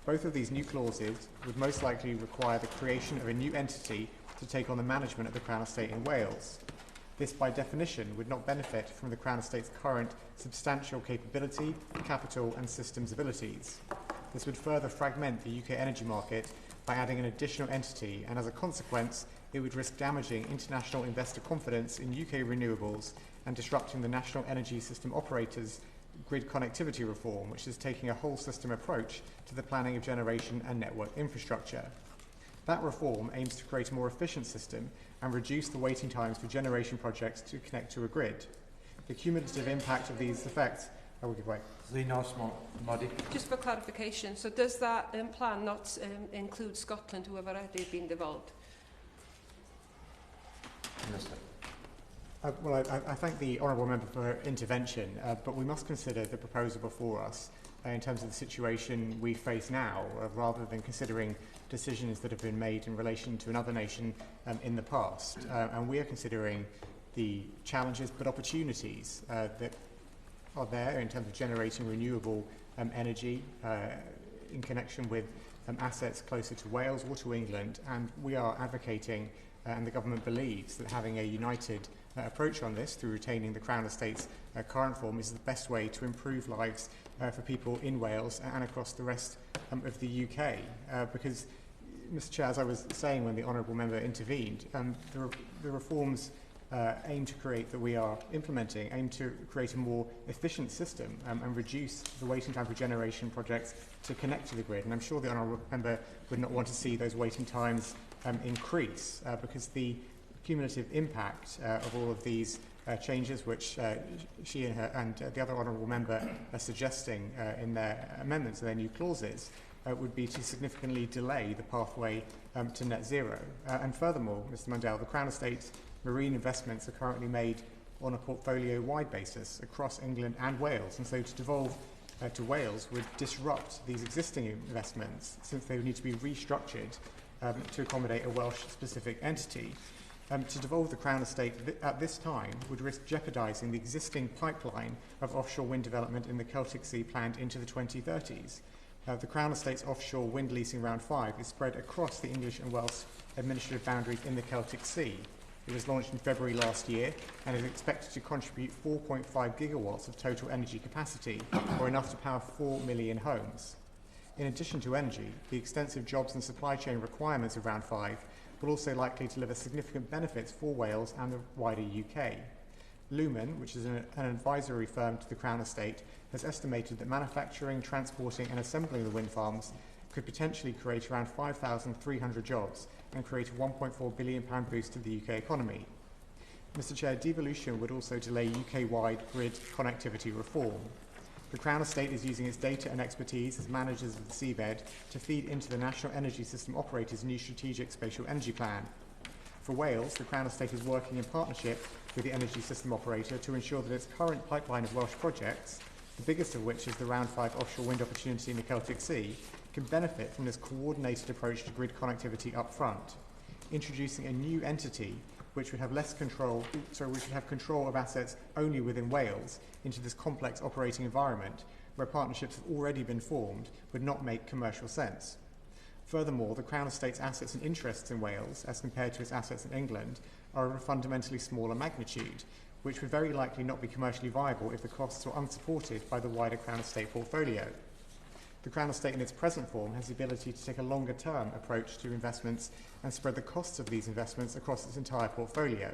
Both of these new clauses would most likely require the creation of a new entity to take on the management of the Crown Estate in Wales. This, by definition, would not benefit from the Crown Estate's current substantial capability, capital and systems abilities. This would further fragment the UK energy market by adding an additional entity, and as a consequence, it would risk damaging international investor confidence in UK renewables and disrupting the National Energy System Operators' grid connectivity reform, which is taking a whole system approach to the planning of generation and network infrastructure. That reform aims to create a more efficient system and reduce the waiting times for generation projects to connect to a grid. The cumulative impact of these effects, I will give way. Just for clarification, so does that plan not include Scotland, who have already been devolved? Minister. Well, I thank the Honourable Member for her intervention, but we must consider the proposal before us in terms of the situation we face now, rather than considering decisions that have been made in relation to another nation in the past. And we are considering the challenges but opportunities that are there in terms of generating renewable energy in connection with assets closer to Wales or to England, and we are advocating and the government believes that having a united approach on this through retaining the Crown Estate's current form is the best way to improve lives for people in Wales and across the rest of the UK. Because, Mr Chair, as I was saying when the Honourable Member intervened, the reforms aim to create that we are implementing, aim to create a more efficient system and reduce the waiting time for generation projects to connect to the grid. And I'm sure the Honourable Member would not want to see those waiting times increase because the cumulative impact of all of these changes, which she and the other Honourable Member are suggesting in their amendments to their new clauses, would be to significantly delay the pathway to net zero. And furthermore, Mr Mandel, the Crown Estate's marine investments are currently made on a portfolio-wide basis across England and Wales, and so to devolve to Wales would disrupt these existing investments, since they would need to be restructured to accommodate a Welsh-specific entity. To devolve the Crown Estate at this time would risk jeopardising the existing pipeline of offshore wind development in the Celtic Sea planned into the 2030s. The Crown Estate's offshore wind leasing round 5 is spread across the English and Welsh administrative boundaries in the Celtic Sea. It was launched in February last year and is expected to contribute 4.5 gigawatts of total energy capacity, or enough to power 4 million homes. In addition to energy, the extensive jobs and supply chain requirements of Round 5 will also likely deliver significant benefits for Wales and the wider UK. Lumen, which is an advisory firm to the Crown Estate, has estimated that manufacturing, transporting and assembling the wind farms could potentially create around 5,300 jobs and create a £1.4 billion boost to the UK economy. Mr Chair, devolution would also delay UK-wide grid connectivity reform. The Crown Estate is using its data and expertise as managers of the seabed to feed into the National Energy System Operator's new Strategic Spatial Energy Plan. For Wales, the Crown Estate is working in partnership with the Energy System Operator to ensure that its current pipeline of Welsh projects, the biggest of which is the Round 5 offshore wind opportunity in the Celtic Sea, can benefit from this coordinated approach to grid connectivity up front. Introducing a new entity which would have control of assets only within Wales into this complex operating environment where partnerships have already been formed would not make commercial sense. Furthermore, the Crown Estate's assets and interests in Wales, as compared to its assets in England, are of a fundamentally smaller magnitude, which would very likely not be commercially viable if the costs were unsupported by the wider Crown Estate portfolio. The Crown Estate in its present form has the ability to take a longer-term approach to investments and spread the costs of these investments across its entire portfolio.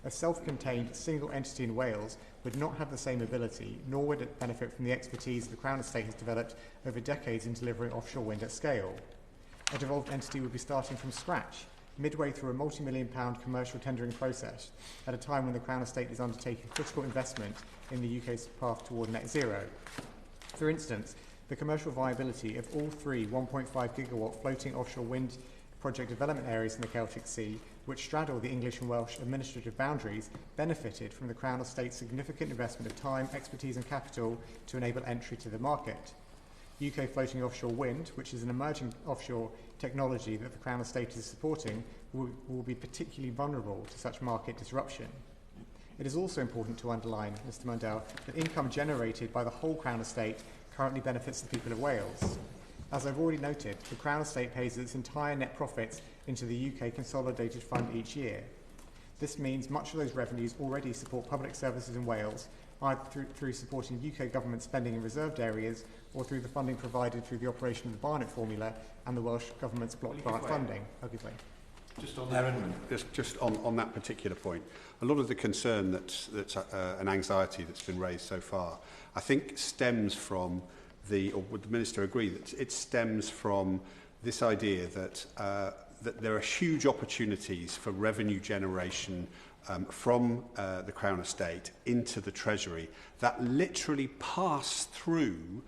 A self-contained single entity in Wales would not have the same ability, nor would it benefit from the expertise the Crown Estate has developed over decades in delivering offshore wind at scale. A devolved entity would be starting from scratch, midway through a multi-million-pound commercial tendering process, at a time when the Crown Estate is undertaking critical investment in the UK's path toward net zero. For instance, the commercial viability of all three 1.5 gigawatt floating offshore wind project development areas in the Celtic Sea, which straddle the English and Welsh administrative boundaries, benefited from the Crown Estate's significant investment of time, expertise and capital to enable entry to the market. UK floating offshore wind, which is an emerging offshore technology that the Crown Estate is supporting, will be particularly vulnerable to such market disruption. It is also important to underline, Mr Mundell, that income generated by the whole Crown Estate currently benefits the people of Wales. As I've already noted, the Crown Estate pays its entire net profits into the UK Consolidated Fund each year. This means much of those revenues already support public services in Wales, either through supporting UK government spending in reserved areas or through the funding provided through the operation of the Barnett Formula and the Welsh Government's block grant funding. Just on that particular point, a lot of the concern that's an anxiety that's been raised so far, I think stems from or would the Minister agree that it stems from this idea that that there are huge opportunities for revenue generation from the Crown Estate into the Treasury that literally pass through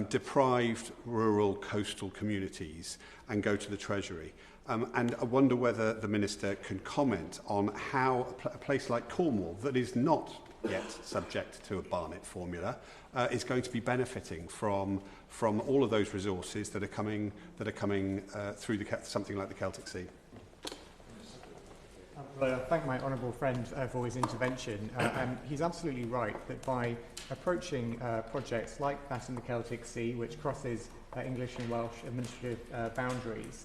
deprived rural coastal communities and go to the Treasury. And I wonder whether the Minister can comment on how a place like Cornwall, that is not yet subject to a Barnett formula, is going to be benefiting from all of those resources that are coming through something like the Celtic Sea. Well, I thank my honourable friend for his intervention. He's absolutely right that by approaching projects like that in the Celtic Sea, which crosses English and Welsh administrative boundaries,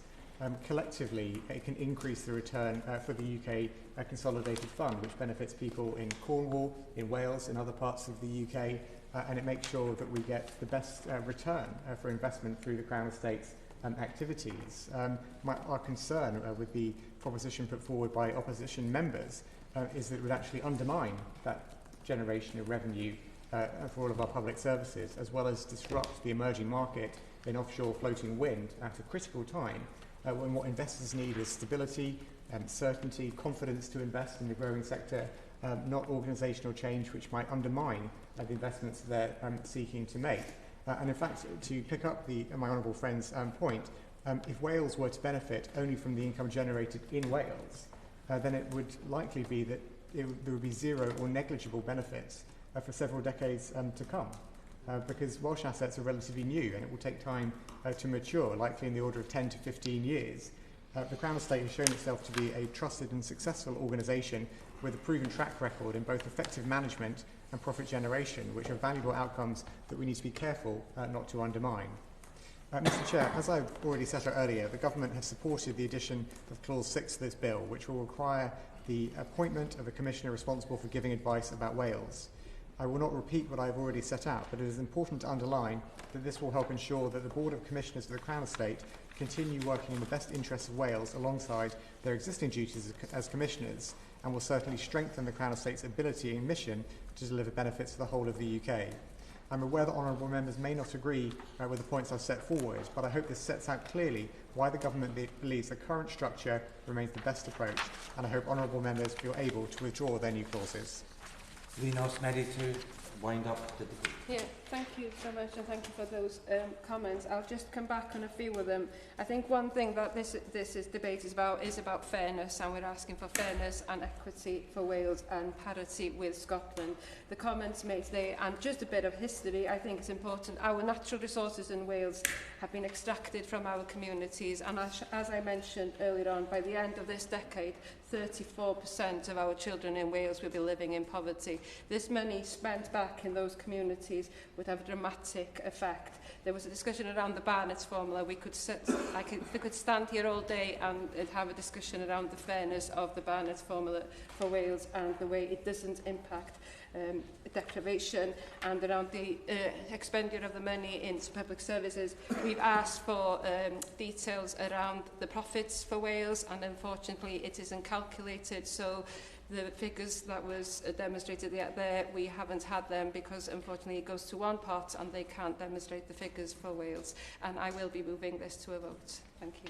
collectively it can increase the return for the UK Consolidated Fund, which benefits people in Cornwall, in Wales, in other parts of the UK, and it makes sure that we get the best return for investment through the Crown Estate's activities. Our concern with the proposition put forward by opposition members is that it would actually undermine that generation of revenue for all of our public services, as well as disrupt the emerging market in offshore floating wind at a critical time when what investors need is stability, certainty, confidence to invest in the growing sector, not organisational change which might undermine the investments they're seeking to make. And in fact, to pick up my honourable friend's point, if Wales were to benefit only from the income generated in Wales, then it would likely be that there would be zero or negligible benefits for several decades to come. Because Welsh assets are relatively new and it will take time to mature, likely in the order of 10 to 15 years. The Crown Estate has shown itself to be a trusted and successful organisation with a proven track record in both effective management and profit generation, which are valuable outcomes that we need to be careful not to undermine. Mr Chair, as I've already set out earlier, the Government has supported the addition of Clause 6 of this bill, which will require the appointment of a Commissioner responsible for giving advice about Wales. I will not repeat what I have already set out, but it is important to underline that this will help ensure that the Board of Commissioners of the Crown Estate continue working in the best interests of Wales alongside their existing duties as Commissioners, and will certainly strengthen the Crown Estate's ability and mission to deliver benefits to the whole of the UK. I'm aware that honourable members may not agree with the points I've set forward, but I hope this sets out clearly why the Government believes the current structure remains the best approach, and I hope honourable members feel able to withdraw their new clauses. Linos Meditu. wind up the debate. Yeah, thank you so much, and thank you for those comments. I'll just come back on a few of them. I think one thing that this debate is about fairness, and we're asking for fairness and equity for Wales and parity with Scotland. The comments made today, and just a bit of history, I think it's important. Our natural resources in Wales have been extracted from our communities, and as I mentioned earlier on, by the end of this decade, 34% of our children in Wales will be living in poverty. This money spent back in those communities would have a dramatic effect. There was a discussion around the Barnett's formula. We could stand here all day and have a discussion around the fairness of the Barnett's formula for Wales and the way it doesn't impact deprivation, and around the expenditure of the money into public services. We've asked for details around the profits for Wales, and unfortunately it isn't calculated, so the figures that was demonstrated there, we haven't had them because unfortunately it goes to one part and they can't demonstrate the figures for Wales. And I will be moving this to a vote. Thank you.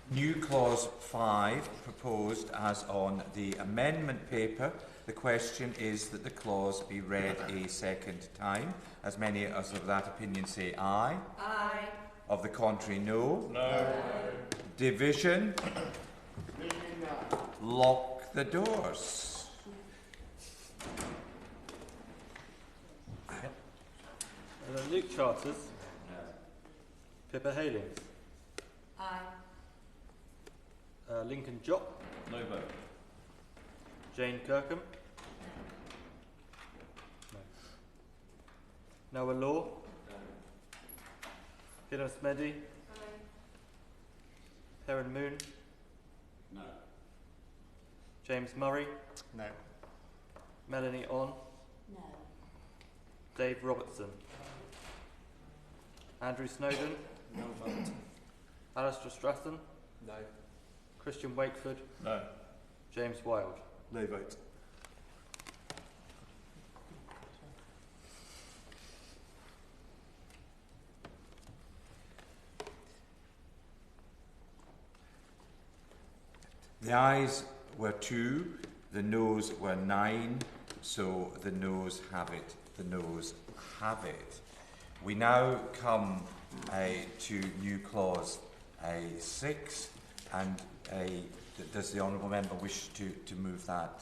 New clause 5 proposed as on the amendment paper. The question is that the clause be read a second time. As many as of that opinion say aye. Aye. Of the contrary, no. No. Division. Lock the doors. Luke Charters. No. Pippa Halings. Aye. Lincoln Jopp. No vote. Jane Kirkham. No. Noah Law. No. Hina Smeddy. Aye. Perrin Moon. No. James Murray. No. Melanie On. No. Dave Robertson. Andrew Snowden. No vote. Alistair Stratton. No. Christian Wakeford. No. James Wilde. No vote. The ayes were 2, the noes were 9, so the noes have it. The noes have it. We now come to new clause 6, and does the honourable member wish to move that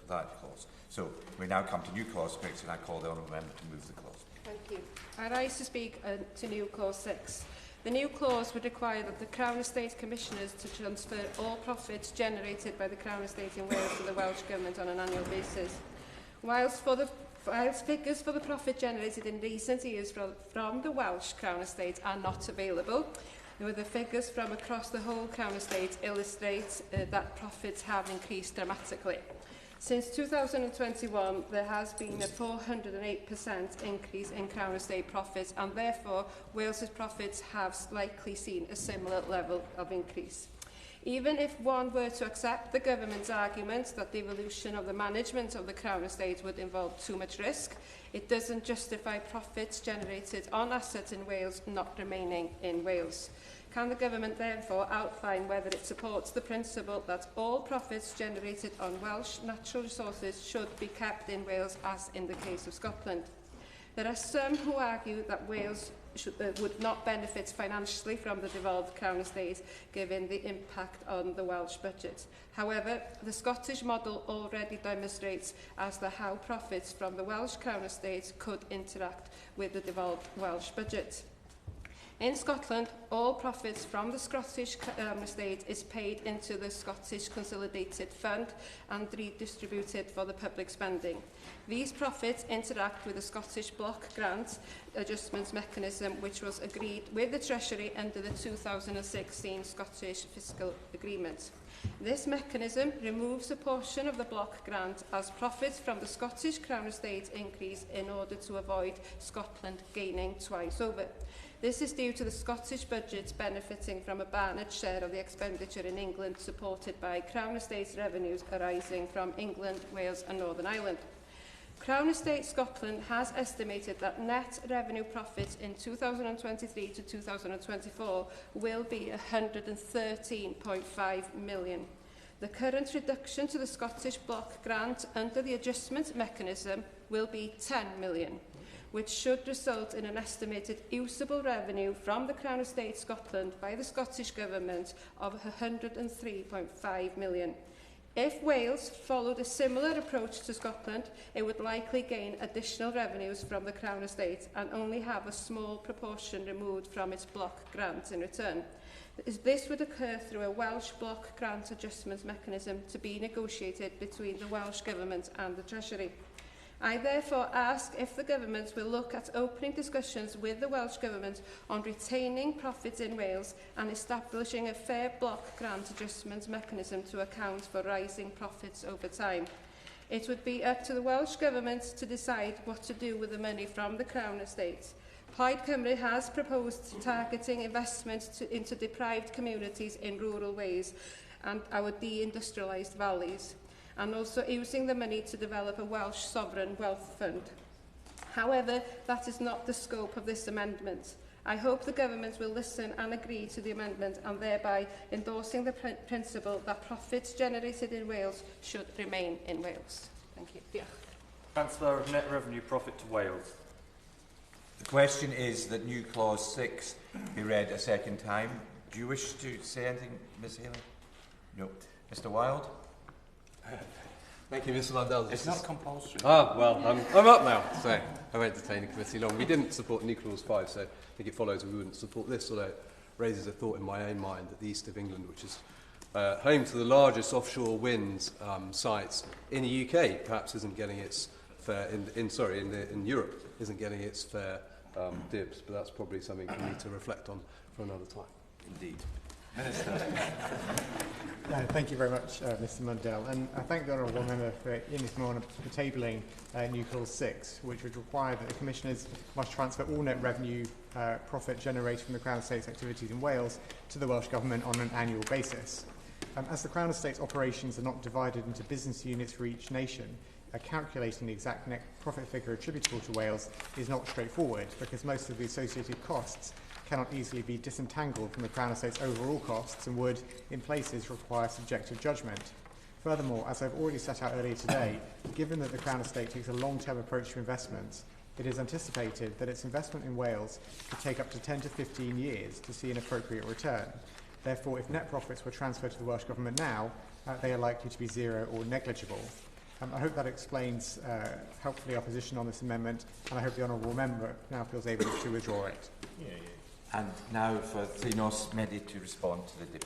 clause? So we now come to new clause 6, and I call the honourable member to move the clause. Thank you. I rise to speak to new clause 6. The new clause would require that the Crown Estate Commissioners to transfer all profits generated by the Crown Estate in Wales to the Welsh Government on an annual basis. Whilst figures for the profit generated in recent years from the Welsh Crown Estate are not available, the figures from across the whole Crown Estate illustrate that profits have increased dramatically. Since 2021, there has been a 408% increase in Crown Estate profits, and therefore Wales's profits have likely seen a similar level of increase. Even if one were to accept the government's argument that the evolution of the management of the Crown Estate would involve too much risk, it doesn't justify profits generated on assets in Wales not remaining in Wales. Can the government therefore outline whether it supports the principle that all profits generated on Welsh natural resources should be kept in Wales, as in the case of Scotland? There are some who argue that Wales would not benefit financially from the devolved Crown Estate, given the impact on the Welsh budget. However, the Scottish model already demonstrates as to how profits from the Welsh Crown Estate could interact with the devolved Welsh budget. In Scotland, all profits from the Scottish estate is paid into the Scottish Consolidated Fund and redistributed for the public spending. These profits interact with the Scottish Block Grant Adjustments Mechanism, which was agreed with the Treasury under the 2016 Scottish Fiscal Agreement. This mechanism removes a portion of the block grant as profits from the Scottish Crown Estate increase in order to avoid Scotland gaining twice over. This is due to the Scottish budget benefiting from a Barnett share of the expenditure in England, supported by Crown Estate revenues arising from England, Wales and Northern Ireland. Crown Estate Scotland has estimated that net revenue profits in 2023 to 2024 will be £113.5 million. The current reduction to the Scottish Block Grant under the adjustment mechanism will be 10 million, which should result in an estimated usable revenue from the Crown Estate Scotland by the Scottish Government of 103.5 million. If Wales followed a similar approach to Scotland, it would likely gain additional revenues from the Crown Estate and only have a small proportion removed from its block grant in return. This would occur through a Welsh block grant adjustment mechanism to be negotiated between the Welsh Government and the Treasury. I therefore ask if the Government will look at opening discussions with the Welsh Government on retaining profits in Wales and establishing a fair block grant adjustment mechanism to account for rising profits over time. It would be up to the Welsh Government to decide what to do with the money from the Crown Estate. Plaid Cymru has proposed targeting investment into deprived communities in rural Wales and our deindustrialised valleys, and also using the money to develop a Welsh sovereign wealth fund. However, that is not the scope of this amendment. I hope the Government will listen and agree to the amendment and thereby endorsing the principle that profits generated in Wales should remain in Wales. Thank you. Yeah. Transfer of net revenue profit to Wales. The question is that new clause 6 be read a second time. Do you wish to say anything, Ms Haley? No. Mr Wilde? Thank you, Mr Landell. It's not compulsory. Ah, well, I'm up now, so I won't detain the committee long. We didn't support new clause 5, so I think it follows we wouldn't support this, although it raises a thought in my own mind that the east of England, which is home to the largest offshore wind sites in the UK, perhaps isn't getting its fair, in Europe, isn't getting its fair dibs, but that's probably something for me to reflect on for another time. Indeed. Thank you very much, Mr Mundell, and I thank the Honourable Member for tabling new clause 6, which would require that the Commissioners must transfer all net revenue profit generated from the Crown Estate's activities in Wales to the Welsh Government on an annual basis. As the Crown Estate's operations are not divided into business units for each nation, calculating the exact net profit figure attributable to Wales is not straightforward because most of the associated costs cannot easily be disentangled from the Crown Estate's overall costs and would, in places, require subjective judgment. Furthermore, as I've already set out earlier today, given that the Crown Estate takes a long-term approach to investments, it is anticipated that its investment in Wales could take up to 10 to 15 years to see an appropriate return. Therefore, if net profits were transferred to the Welsh Government now, they are likely to be zero or negligible. I hope that explains helpfully our position on this amendment, and I hope the Honourable Member now feels able to withdraw it. And now for Thenos Medi to respond to the debate.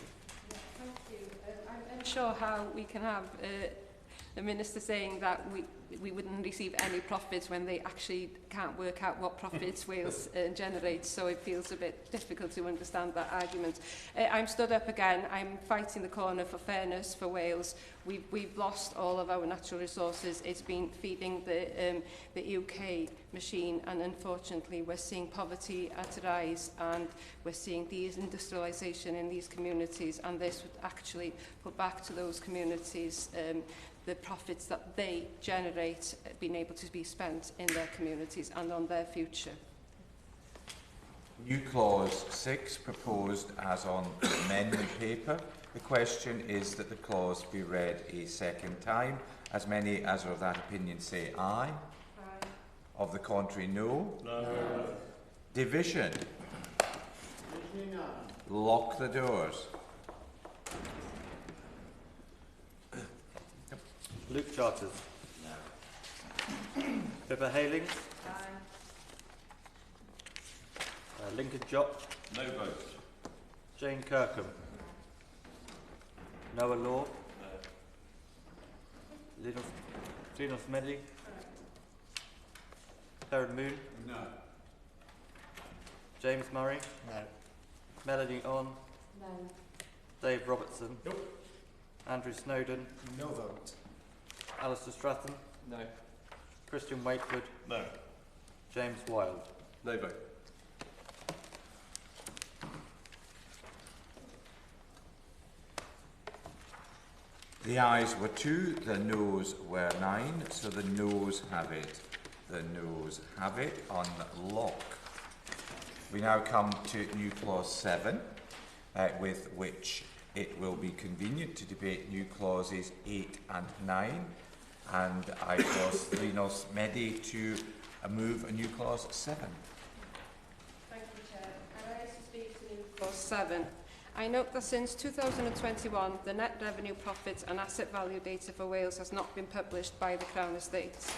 Thank you. I'm unsure how we can have the Minister saying that we wouldn't receive any profits when they actually can't work out what profits Wales generates, so it feels a bit difficult to understand that argument. I'm stood up again. I'm fighting the corner for fairness for Wales. We've lost all of our natural resources. It's been feeding the UK machine, and unfortunately we're seeing poverty at a rise, and we're seeing deindustrialisation in these communities, and this would actually put back to those communities the profits that they generate being able to be spent in their communities and on their future. New clause 6 proposed as on the amendment paper. The question is that the clause be read a second time. As many as are of that opinion say aye. Aye. Of the contrary, no. No. Division. Lock the doors. Luke Charters. No. Pippa Hayling. Lincoln Jock. No vote. Jane Kirkham. Noah Law. No. Thenos Medley. Darren Moon. No. James Murray. No. Melanie On. No. Dave Robertson. Nope. Andrew Snowden. No vote. Alistair Stratton. No. Christian Wakewood. No. James Wilde. No vote. The ayes were 2, the noes were 9, so the noes have it. The noes have it on lock. We now come to new clause 7, with which it will be convenient to debate new clauses 8 and 9. And I cause Linos Medi to move a new clause 7. Thank you, Chair. Can I speak to new clause 7? I note that since 2021, the net revenue, profits and asset value data for Wales has not been published by the Crown Estates.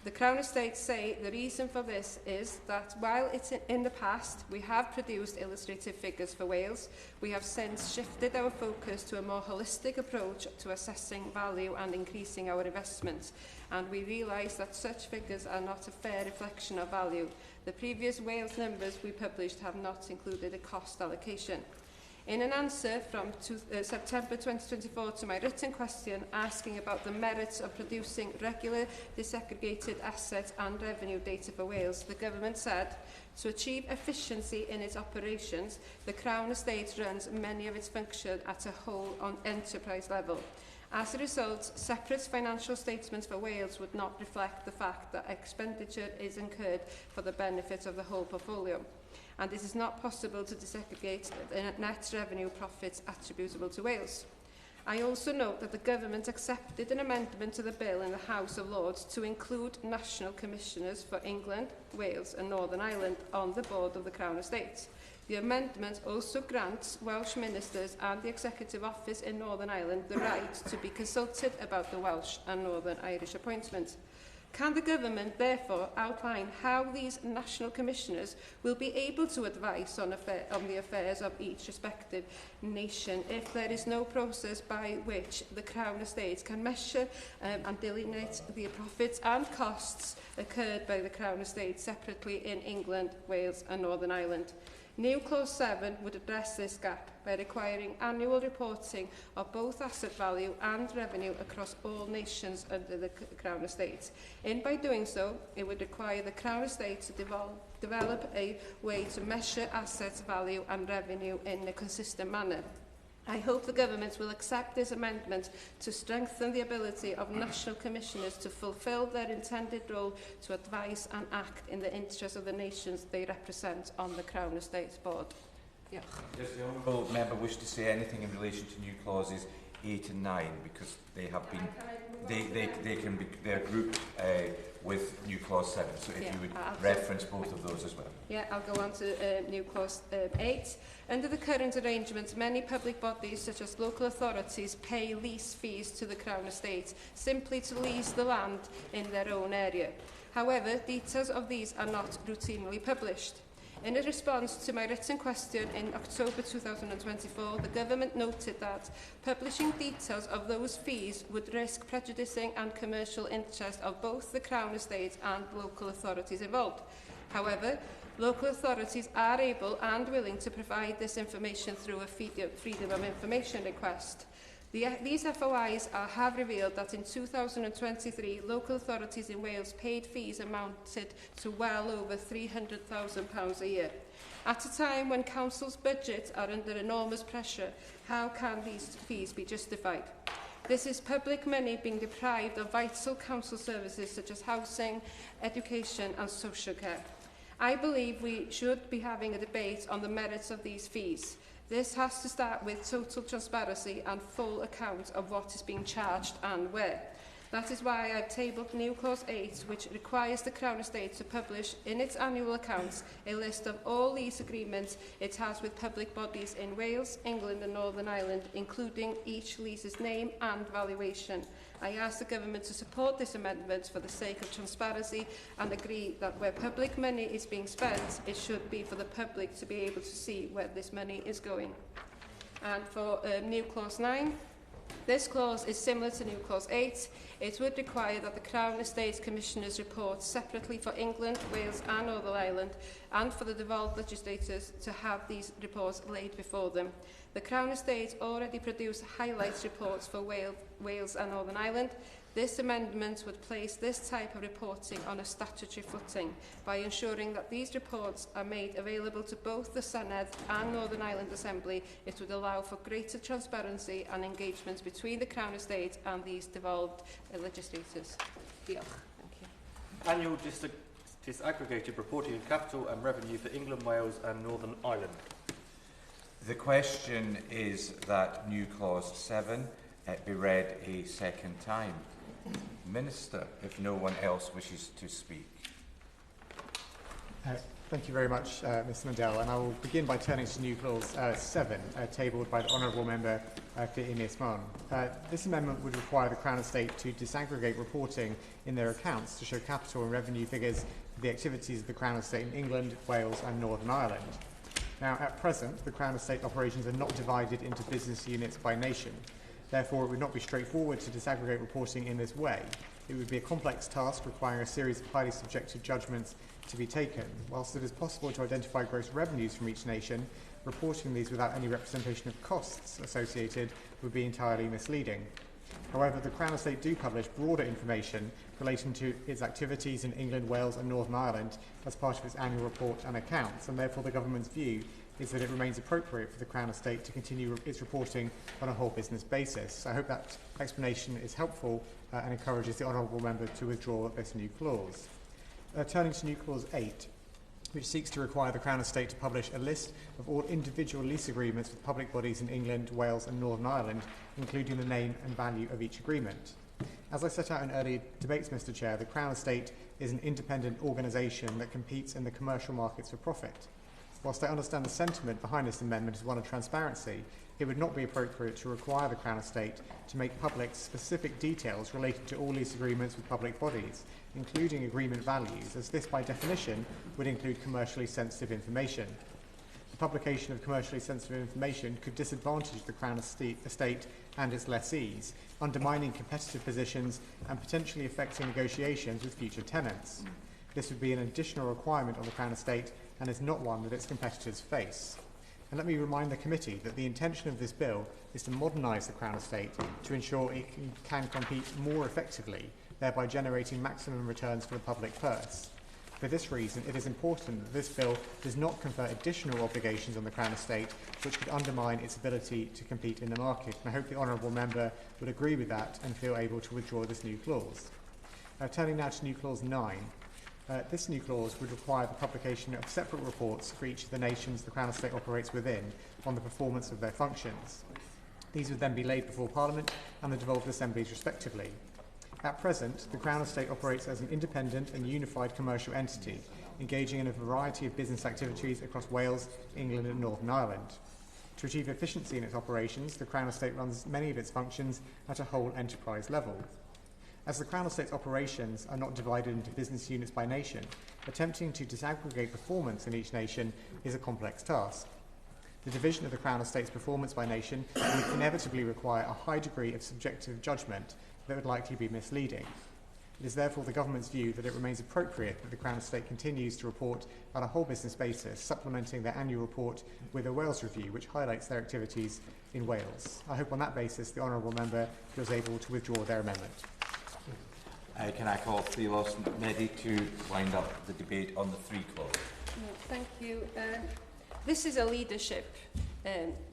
The Crown Estates say the reason for this is that while in the past we have produced illustrative figures for Wales, we have since shifted our focus to a more holistic approach to assessing value and increasing our investments, and we realise that such figures are not a fair reflection of value. The previous Wales numbers we published have not included a cost allocation. In an answer from September 2024 to my written question asking about the merits of producing regular disaggregated asset and revenue data for Wales, the government said, to achieve efficiency in its operations, the Crown Estate runs many of its functions at a whole on enterprise level. As a result, separate financial statements for Wales would not reflect the fact that expenditure is incurred for the benefit of the whole portfolio, and it is not possible to disaggregate the net revenue profits attributable to Wales. I also note that the government accepted an amendment to the bill in the House of Lords to include national commissioners for England, Wales and Northern Ireland on the board of the Crown Estate. The amendment also grants Welsh ministers and the Executive Office in Northern Ireland the right to be consulted about the Welsh and Northern Irish appointments. Can the government therefore outline how these national commissioners will be able to advise on the affairs of each respective nation if there is no process by which the Crown Estates can measure and delineate the profits and costs incurred by the Crown Estate separately in England, Wales and Northern Ireland? New Clause 7 would address this gap by requiring annual reporting of both asset value and revenue across all nations under the Crown Estate. By doing so, it would require the Crown Estate to develop a way to measure asset value and revenue in a consistent manner. I hope the government will accept this amendment to strengthen the ability of national commissioners to fulfil their intended role to advise and act in the interest of the nations they represent on the Crown Estates Board. Yeah. Does the honourable member wish to say anything in relation to new clauses 8 and 9, because they have been they're grouped with new clause 7, so if you would reference both of those as well. Yeah, I'll go on to new clause 8. Under the current arrangements, many public bodies such as local authorities pay lease fees to the Crown Estate simply to lease the land in their own area. However, details of these are not routinely published. In a response to my written question in October 2024, the government noted that publishing details of those fees would risk prejudicing and commercial interest of both the Crown Estate and local authorities involved. However, local authorities are able and willing to provide this information through a Freedom of Information request. These FOIs have revealed that in 2023, local authorities in Wales paid fees amounted to well over £300,000 a year. At a time when councils' budgets are under enormous pressure, how can these fees be justified? This is public money being deprived of vital council services such as housing, education and social care. I believe we should be having a debate on the merits of these fees. This has to start with total transparency and full account of what is being charged and where. That is why I've tabled new clause 8, which requires the Crown Estate to publish in its annual accounts a list of all lease agreements it has with public bodies in Wales, England and Northern Ireland, including each lease's name and valuation. I ask the government to support this amendment for the sake of transparency and agree that where public money is being spent, it should be for the public to be able to see where this money is going. And for new clause 9, this clause is similar to new clause 8. It would require that the Crown Estate Commissioners report separately for England, Wales and Northern Ireland, and for the devolved legislators to have these reports laid before them. The Crown Estate already produced highlights reports for Wales and Northern Ireland. This amendment would place this type of reporting on a statutory footing by ensuring that these reports are made available to both the Senedd and Northern Ireland Assembly. It would allow for greater transparency and engagement between the Crown Estate and these devolved legislators. Thank you. Annual disaggregated reporting of capital and revenue for England, Wales and Northern Ireland. The question is that new clause 7 be read a second time. Minister, if no one else wishes to speak. Thank you very much, Mr Mandel, and I will begin by turning to new clause 7, tabled by the Honourable Member for Ynys-Môn. This amendment would require the Crown Estate to disaggregate reporting in their accounts to show capital and revenue figures for the activities of the Crown Estate in England, Wales and Northern Ireland. Now, at present, the Crown Estate operations are not divided into business units by nation. Therefore, it would not be straightforward to disaggregate reporting in this way. It would be a complex task requiring a series of highly subjective judgments to be taken. Whilst it is possible to identify gross revenues from each nation, reporting these without any representation of costs associated would be entirely misleading. However, the Crown Estate do publish broader information relating to its activities in England, Wales and Northern Ireland as part of its annual report and accounts, and therefore the Government's view is that it remains appropriate for the Crown Estate to continue its reporting on a whole business basis. I hope that explanation is helpful and encourages the Honourable Member to withdraw this new clause. Turning to new clause 8, which seeks to require the Crown Estate to publish a list of all individual lease agreements with public bodies in England, Wales and Northern Ireland, including the name and value of each agreement. As I set out in earlier debates, Mr Chair, the Crown Estate is an independent organisation that competes in the commercial markets for profit. Whilst I understand the sentiment behind this amendment is one of transparency, it would not be appropriate to require the Crown Estate to make public specific details related to all lease agreements with public bodies, including agreement values, as this by definition would include commercially sensitive information. The publication of commercially sensitive information could disadvantage the Crown Estate and its lessees, undermining competitive positions and potentially affecting negotiations with future tenants. This would be an additional requirement on the Crown Estate and is not one that its competitors face. And let me remind the committee that the intention of this bill is to modernise the Crown Estate to ensure it can compete more effectively, thereby generating maximum returns for the public purse. For this reason, it is important that this bill does not confer additional obligations on the Crown Estate, which could undermine its ability to compete in the market. And I hope the Honourable Member would agree with that and feel able to withdraw this new clause. Turning now to new clause 9. This new clause would require the publication of separate reports for each of the nations the Crown Estate operates within on the performance of their functions. These would then be laid before Parliament and the devolved assemblies respectively. At present, the Crown Estate operates as an independent and unified commercial entity, engaging in a variety of business activities across Wales, England and Northern Ireland. To achieve efficiency in its operations, the Crown Estate runs many of its functions at a whole enterprise level. As the Crown Estate's operations are not divided into business units by nation, attempting to disaggregate performance in each nation is a complex task. The division of the Crown Estate's performance by nation would inevitably require a high degree of subjective judgment that would likely be misleading. It is therefore the Government's view that it remains appropriate that the Crown Estate continues to report on a whole business basis, supplementing their annual report with a Wales review, which highlights their activities in Wales. I hope on that basis the Honourable Member feels able to withdraw their amendment. Can I call Free Lawson ready to wind up the debate on the 3 clause? Thank you. This is a leadership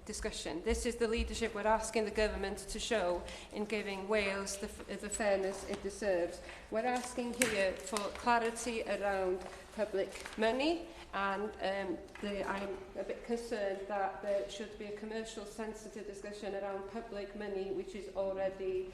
discussion. This is the leadership we're asking the government to show in giving Wales the fairness it deserves. We're asking here for clarity around public money, and I'm a bit concerned that there should be a commercial sensitive discussion around public money, which is already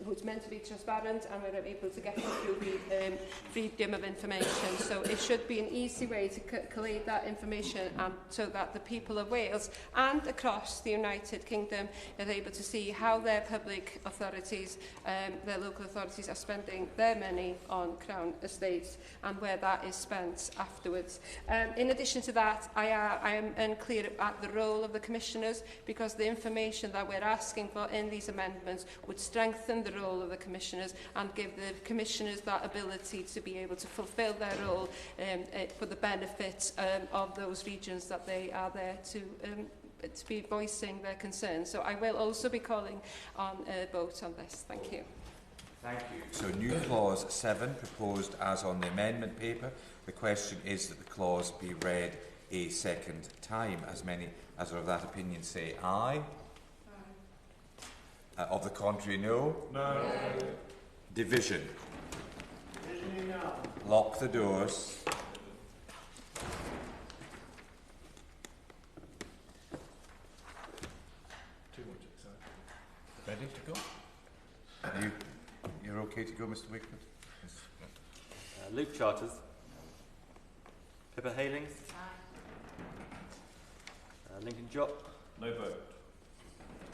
who's meant to be transparent, and we're able to get through the freedom of information. So it should be an easy way to collate that information, and so that the people of Wales and across the United Kingdom are able to see how their public authorities, their local authorities are spending their money on Crown Estates and where that is spent afterwards. In addition to that, I am unclear at the role of the commissioners, because the information that we're asking for in these amendments would strengthen the role of the commissioners and give the commissioners that ability to be able to fulfil their role for the benefit of those regions that they are there to be voicing their concerns. So I will also be calling on a vote on this. Thank you. Thank you. So new clause 7 proposed as on the amendment paper. The question is that the clause be read a second time. As many as are of that opinion say aye. Of the contrary, no. No. Division. Division no. Lock the doors. Too much excitement. Ready to go? okay to go, Mr. Wakefield? Yes. Luke Charters. Pippa Halings. Lincoln Jopp. No vote.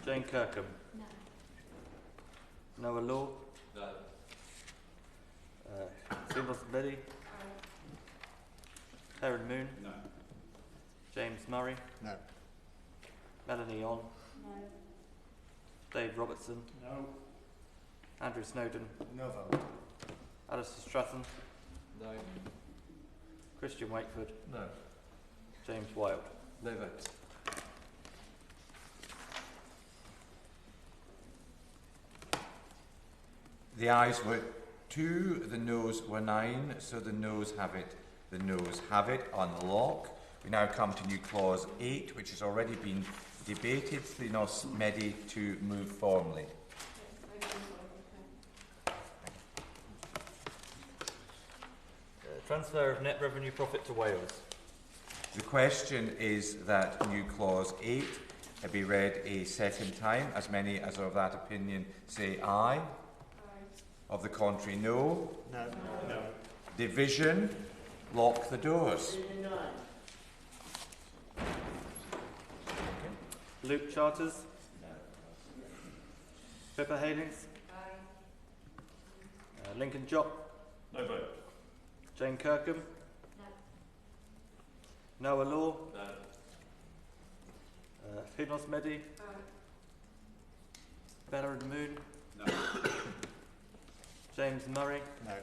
Jane Kirkham. No. Noah Law. No. Seymour Betty. Heron Moon. No. James Murray. No. Melanie On. No. Dave Robertson. No. Andrew Snowden. No vote. Alistair Stratton. No. Christian Wakeford. No. James Wild. No votes. The ayes were 2, the noes were 9, so the noes have it. The noes have it. On the lock, we now come to new clause 8, which has already been debated. Thlinos Medi to move formally. Transfer of net revenue profit to Wales. The question is that new clause 8 be read a second time. As many as are of that opinion say aye. Of the contrary, no. No. No. Division, lock the doors. Luke Charters. Pippa Halings. Lincoln Jopp. No vote. Jane Kirkham. Noah Law. No. Finos Medi. Bella and Moon. No. James Murray. No.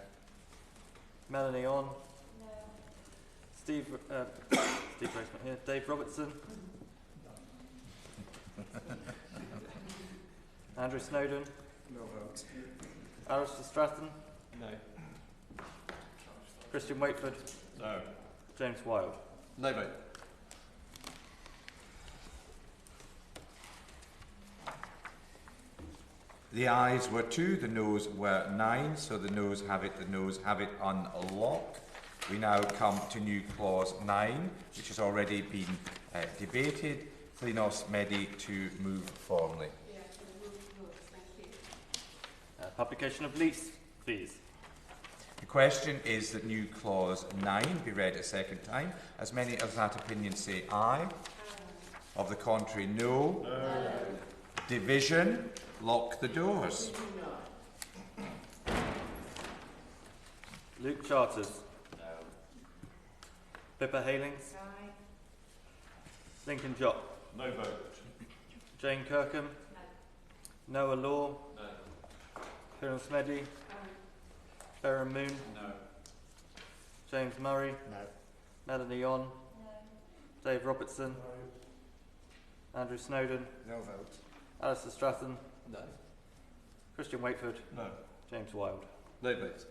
Melanie On. Steve Grace not here. Dave Robertson. Andrew Snowden. No vote. Alistair Stratton. No. Christian Wakeford. No. James Wild. No vote. The ayes were 2, the noes were 9, so the noes have it. The noes have it on lock. We now come to new clause 9, which has already been debated. Thlinos Medi to move formally. Publication of lease fees. The question is that new clause 9 be read a second time. As many as that opinion say aye. Of the contrary, no. No. Division, lock the doors. Luke Charters. No. Pippa Halings. Lincoln Jopp. No vote. Jane Kirkham. Noah Law. No. Fiona Smeddy. Farron Moon. No. James Murray. No. Melanie On. Dave Robertson. Andrew Snowden. No vote. Alistair Stratton. No. Christian Wakeford. No. James Wild. No votes.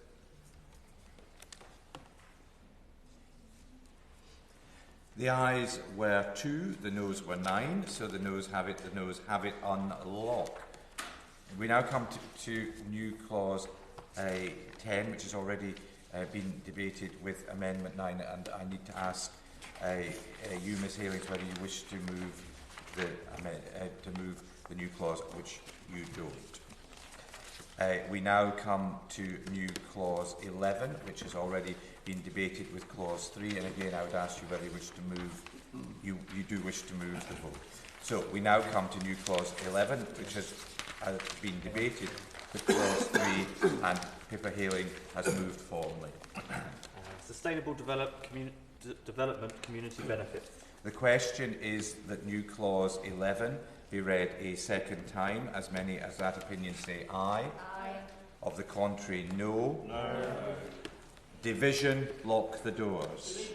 The ayes were 2, the noes were 9, so the noes have it. The noes have it on lock. We now come to new clause 10, which has already been debated with Amendment 9, and I need to ask you, Ms. Halings, whether you wish to move the new clause, which you don't. We now come to new clause 11, which has already been debated with clause 3, and again I would ask you whether you wish to move. You do wish to move the vote. So we now come to new clause 11, which has been debated with clause 3, and Pippa Haling has moved formally. Sustainable development community benefit. The question is that new clause 11 be read a second time. As many as that opinion say aye. Aye. Of the contrary, no. No. Division, lock the doors.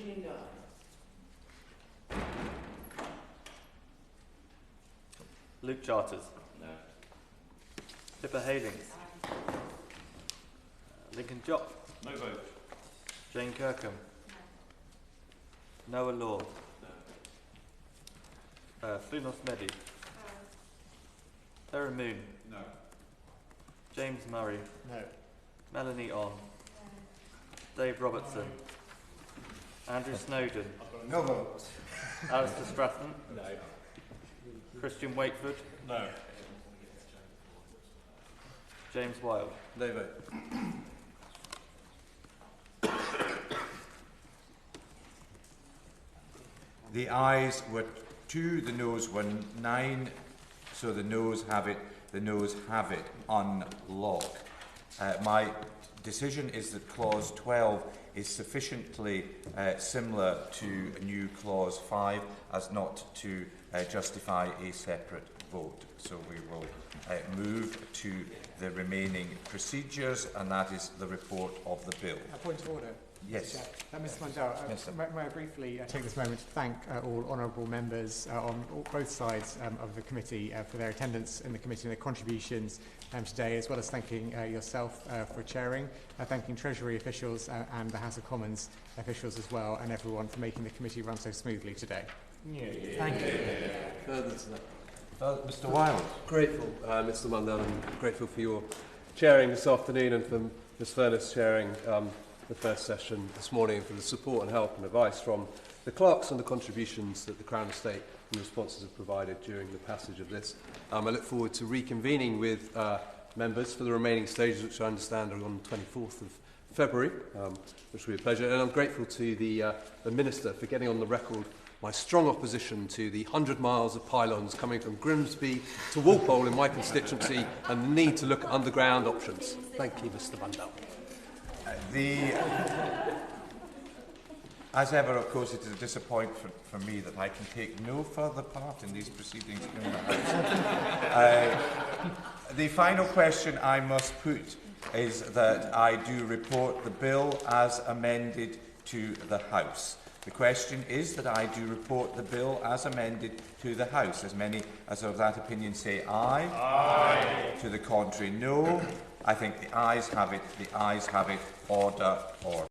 Luke Charters. No. Pippa Halings. Lincoln Jopp. No vote. Jane Kirkham. Noah Law. Finos Medi. Farron Moon. No. James Murray. No. Melanie On. Dave Robertson. Andrew Snowden. No vote. Alistair Stratton. No. Christian Wakeford. No. James Wilde. No vote. The ayes were 2, the noes were 9, so the noes have it. The noes have it unlocked. My decision is that clause 12 is sufficiently similar to a new clause 5 as not to justify a separate vote. So we will move to the remaining procedures, and that is the report of the bill. A point of order. Yes. Mr Mandel, may I briefly take this moment to thank all honourable members on both sides of the committee for their attendance in the committee and their contributions today, as well as thanking yourself for chairing, thanking Treasury officials and the House of Commons officials as well, and everyone for making the committee run so smoothly today. Thank you. Further to that. Mr Wilde. Grateful, Mr Mandel, and grateful for your chairing this afternoon and for Ms Furness chairing the first session this morning, for the support and help and advice from the clerks and the contributions that the Crown Estate and responses have provided during the passage of this. I look forward to reconvening with members for the remaining stages, which I understand are on the 24th of February, which will be a pleasure. And I'm grateful to the Minister for getting on the record my strong opposition to the 100 miles of pylons coming from Grimsby to Walpole in my constituency, and the need to look at underground options. Thank you, Mr Mandel. As ever, of course, it is a disappointment for me that I can take no further part in these proceedings in the House. The final question I must put is that I do report the bill as amended to the House. The question is that I do report the bill as amended to the House. As many as are of that opinion say aye. Aye. To the contrary, no. I think the ayes have it. The ayes have it. Order, order.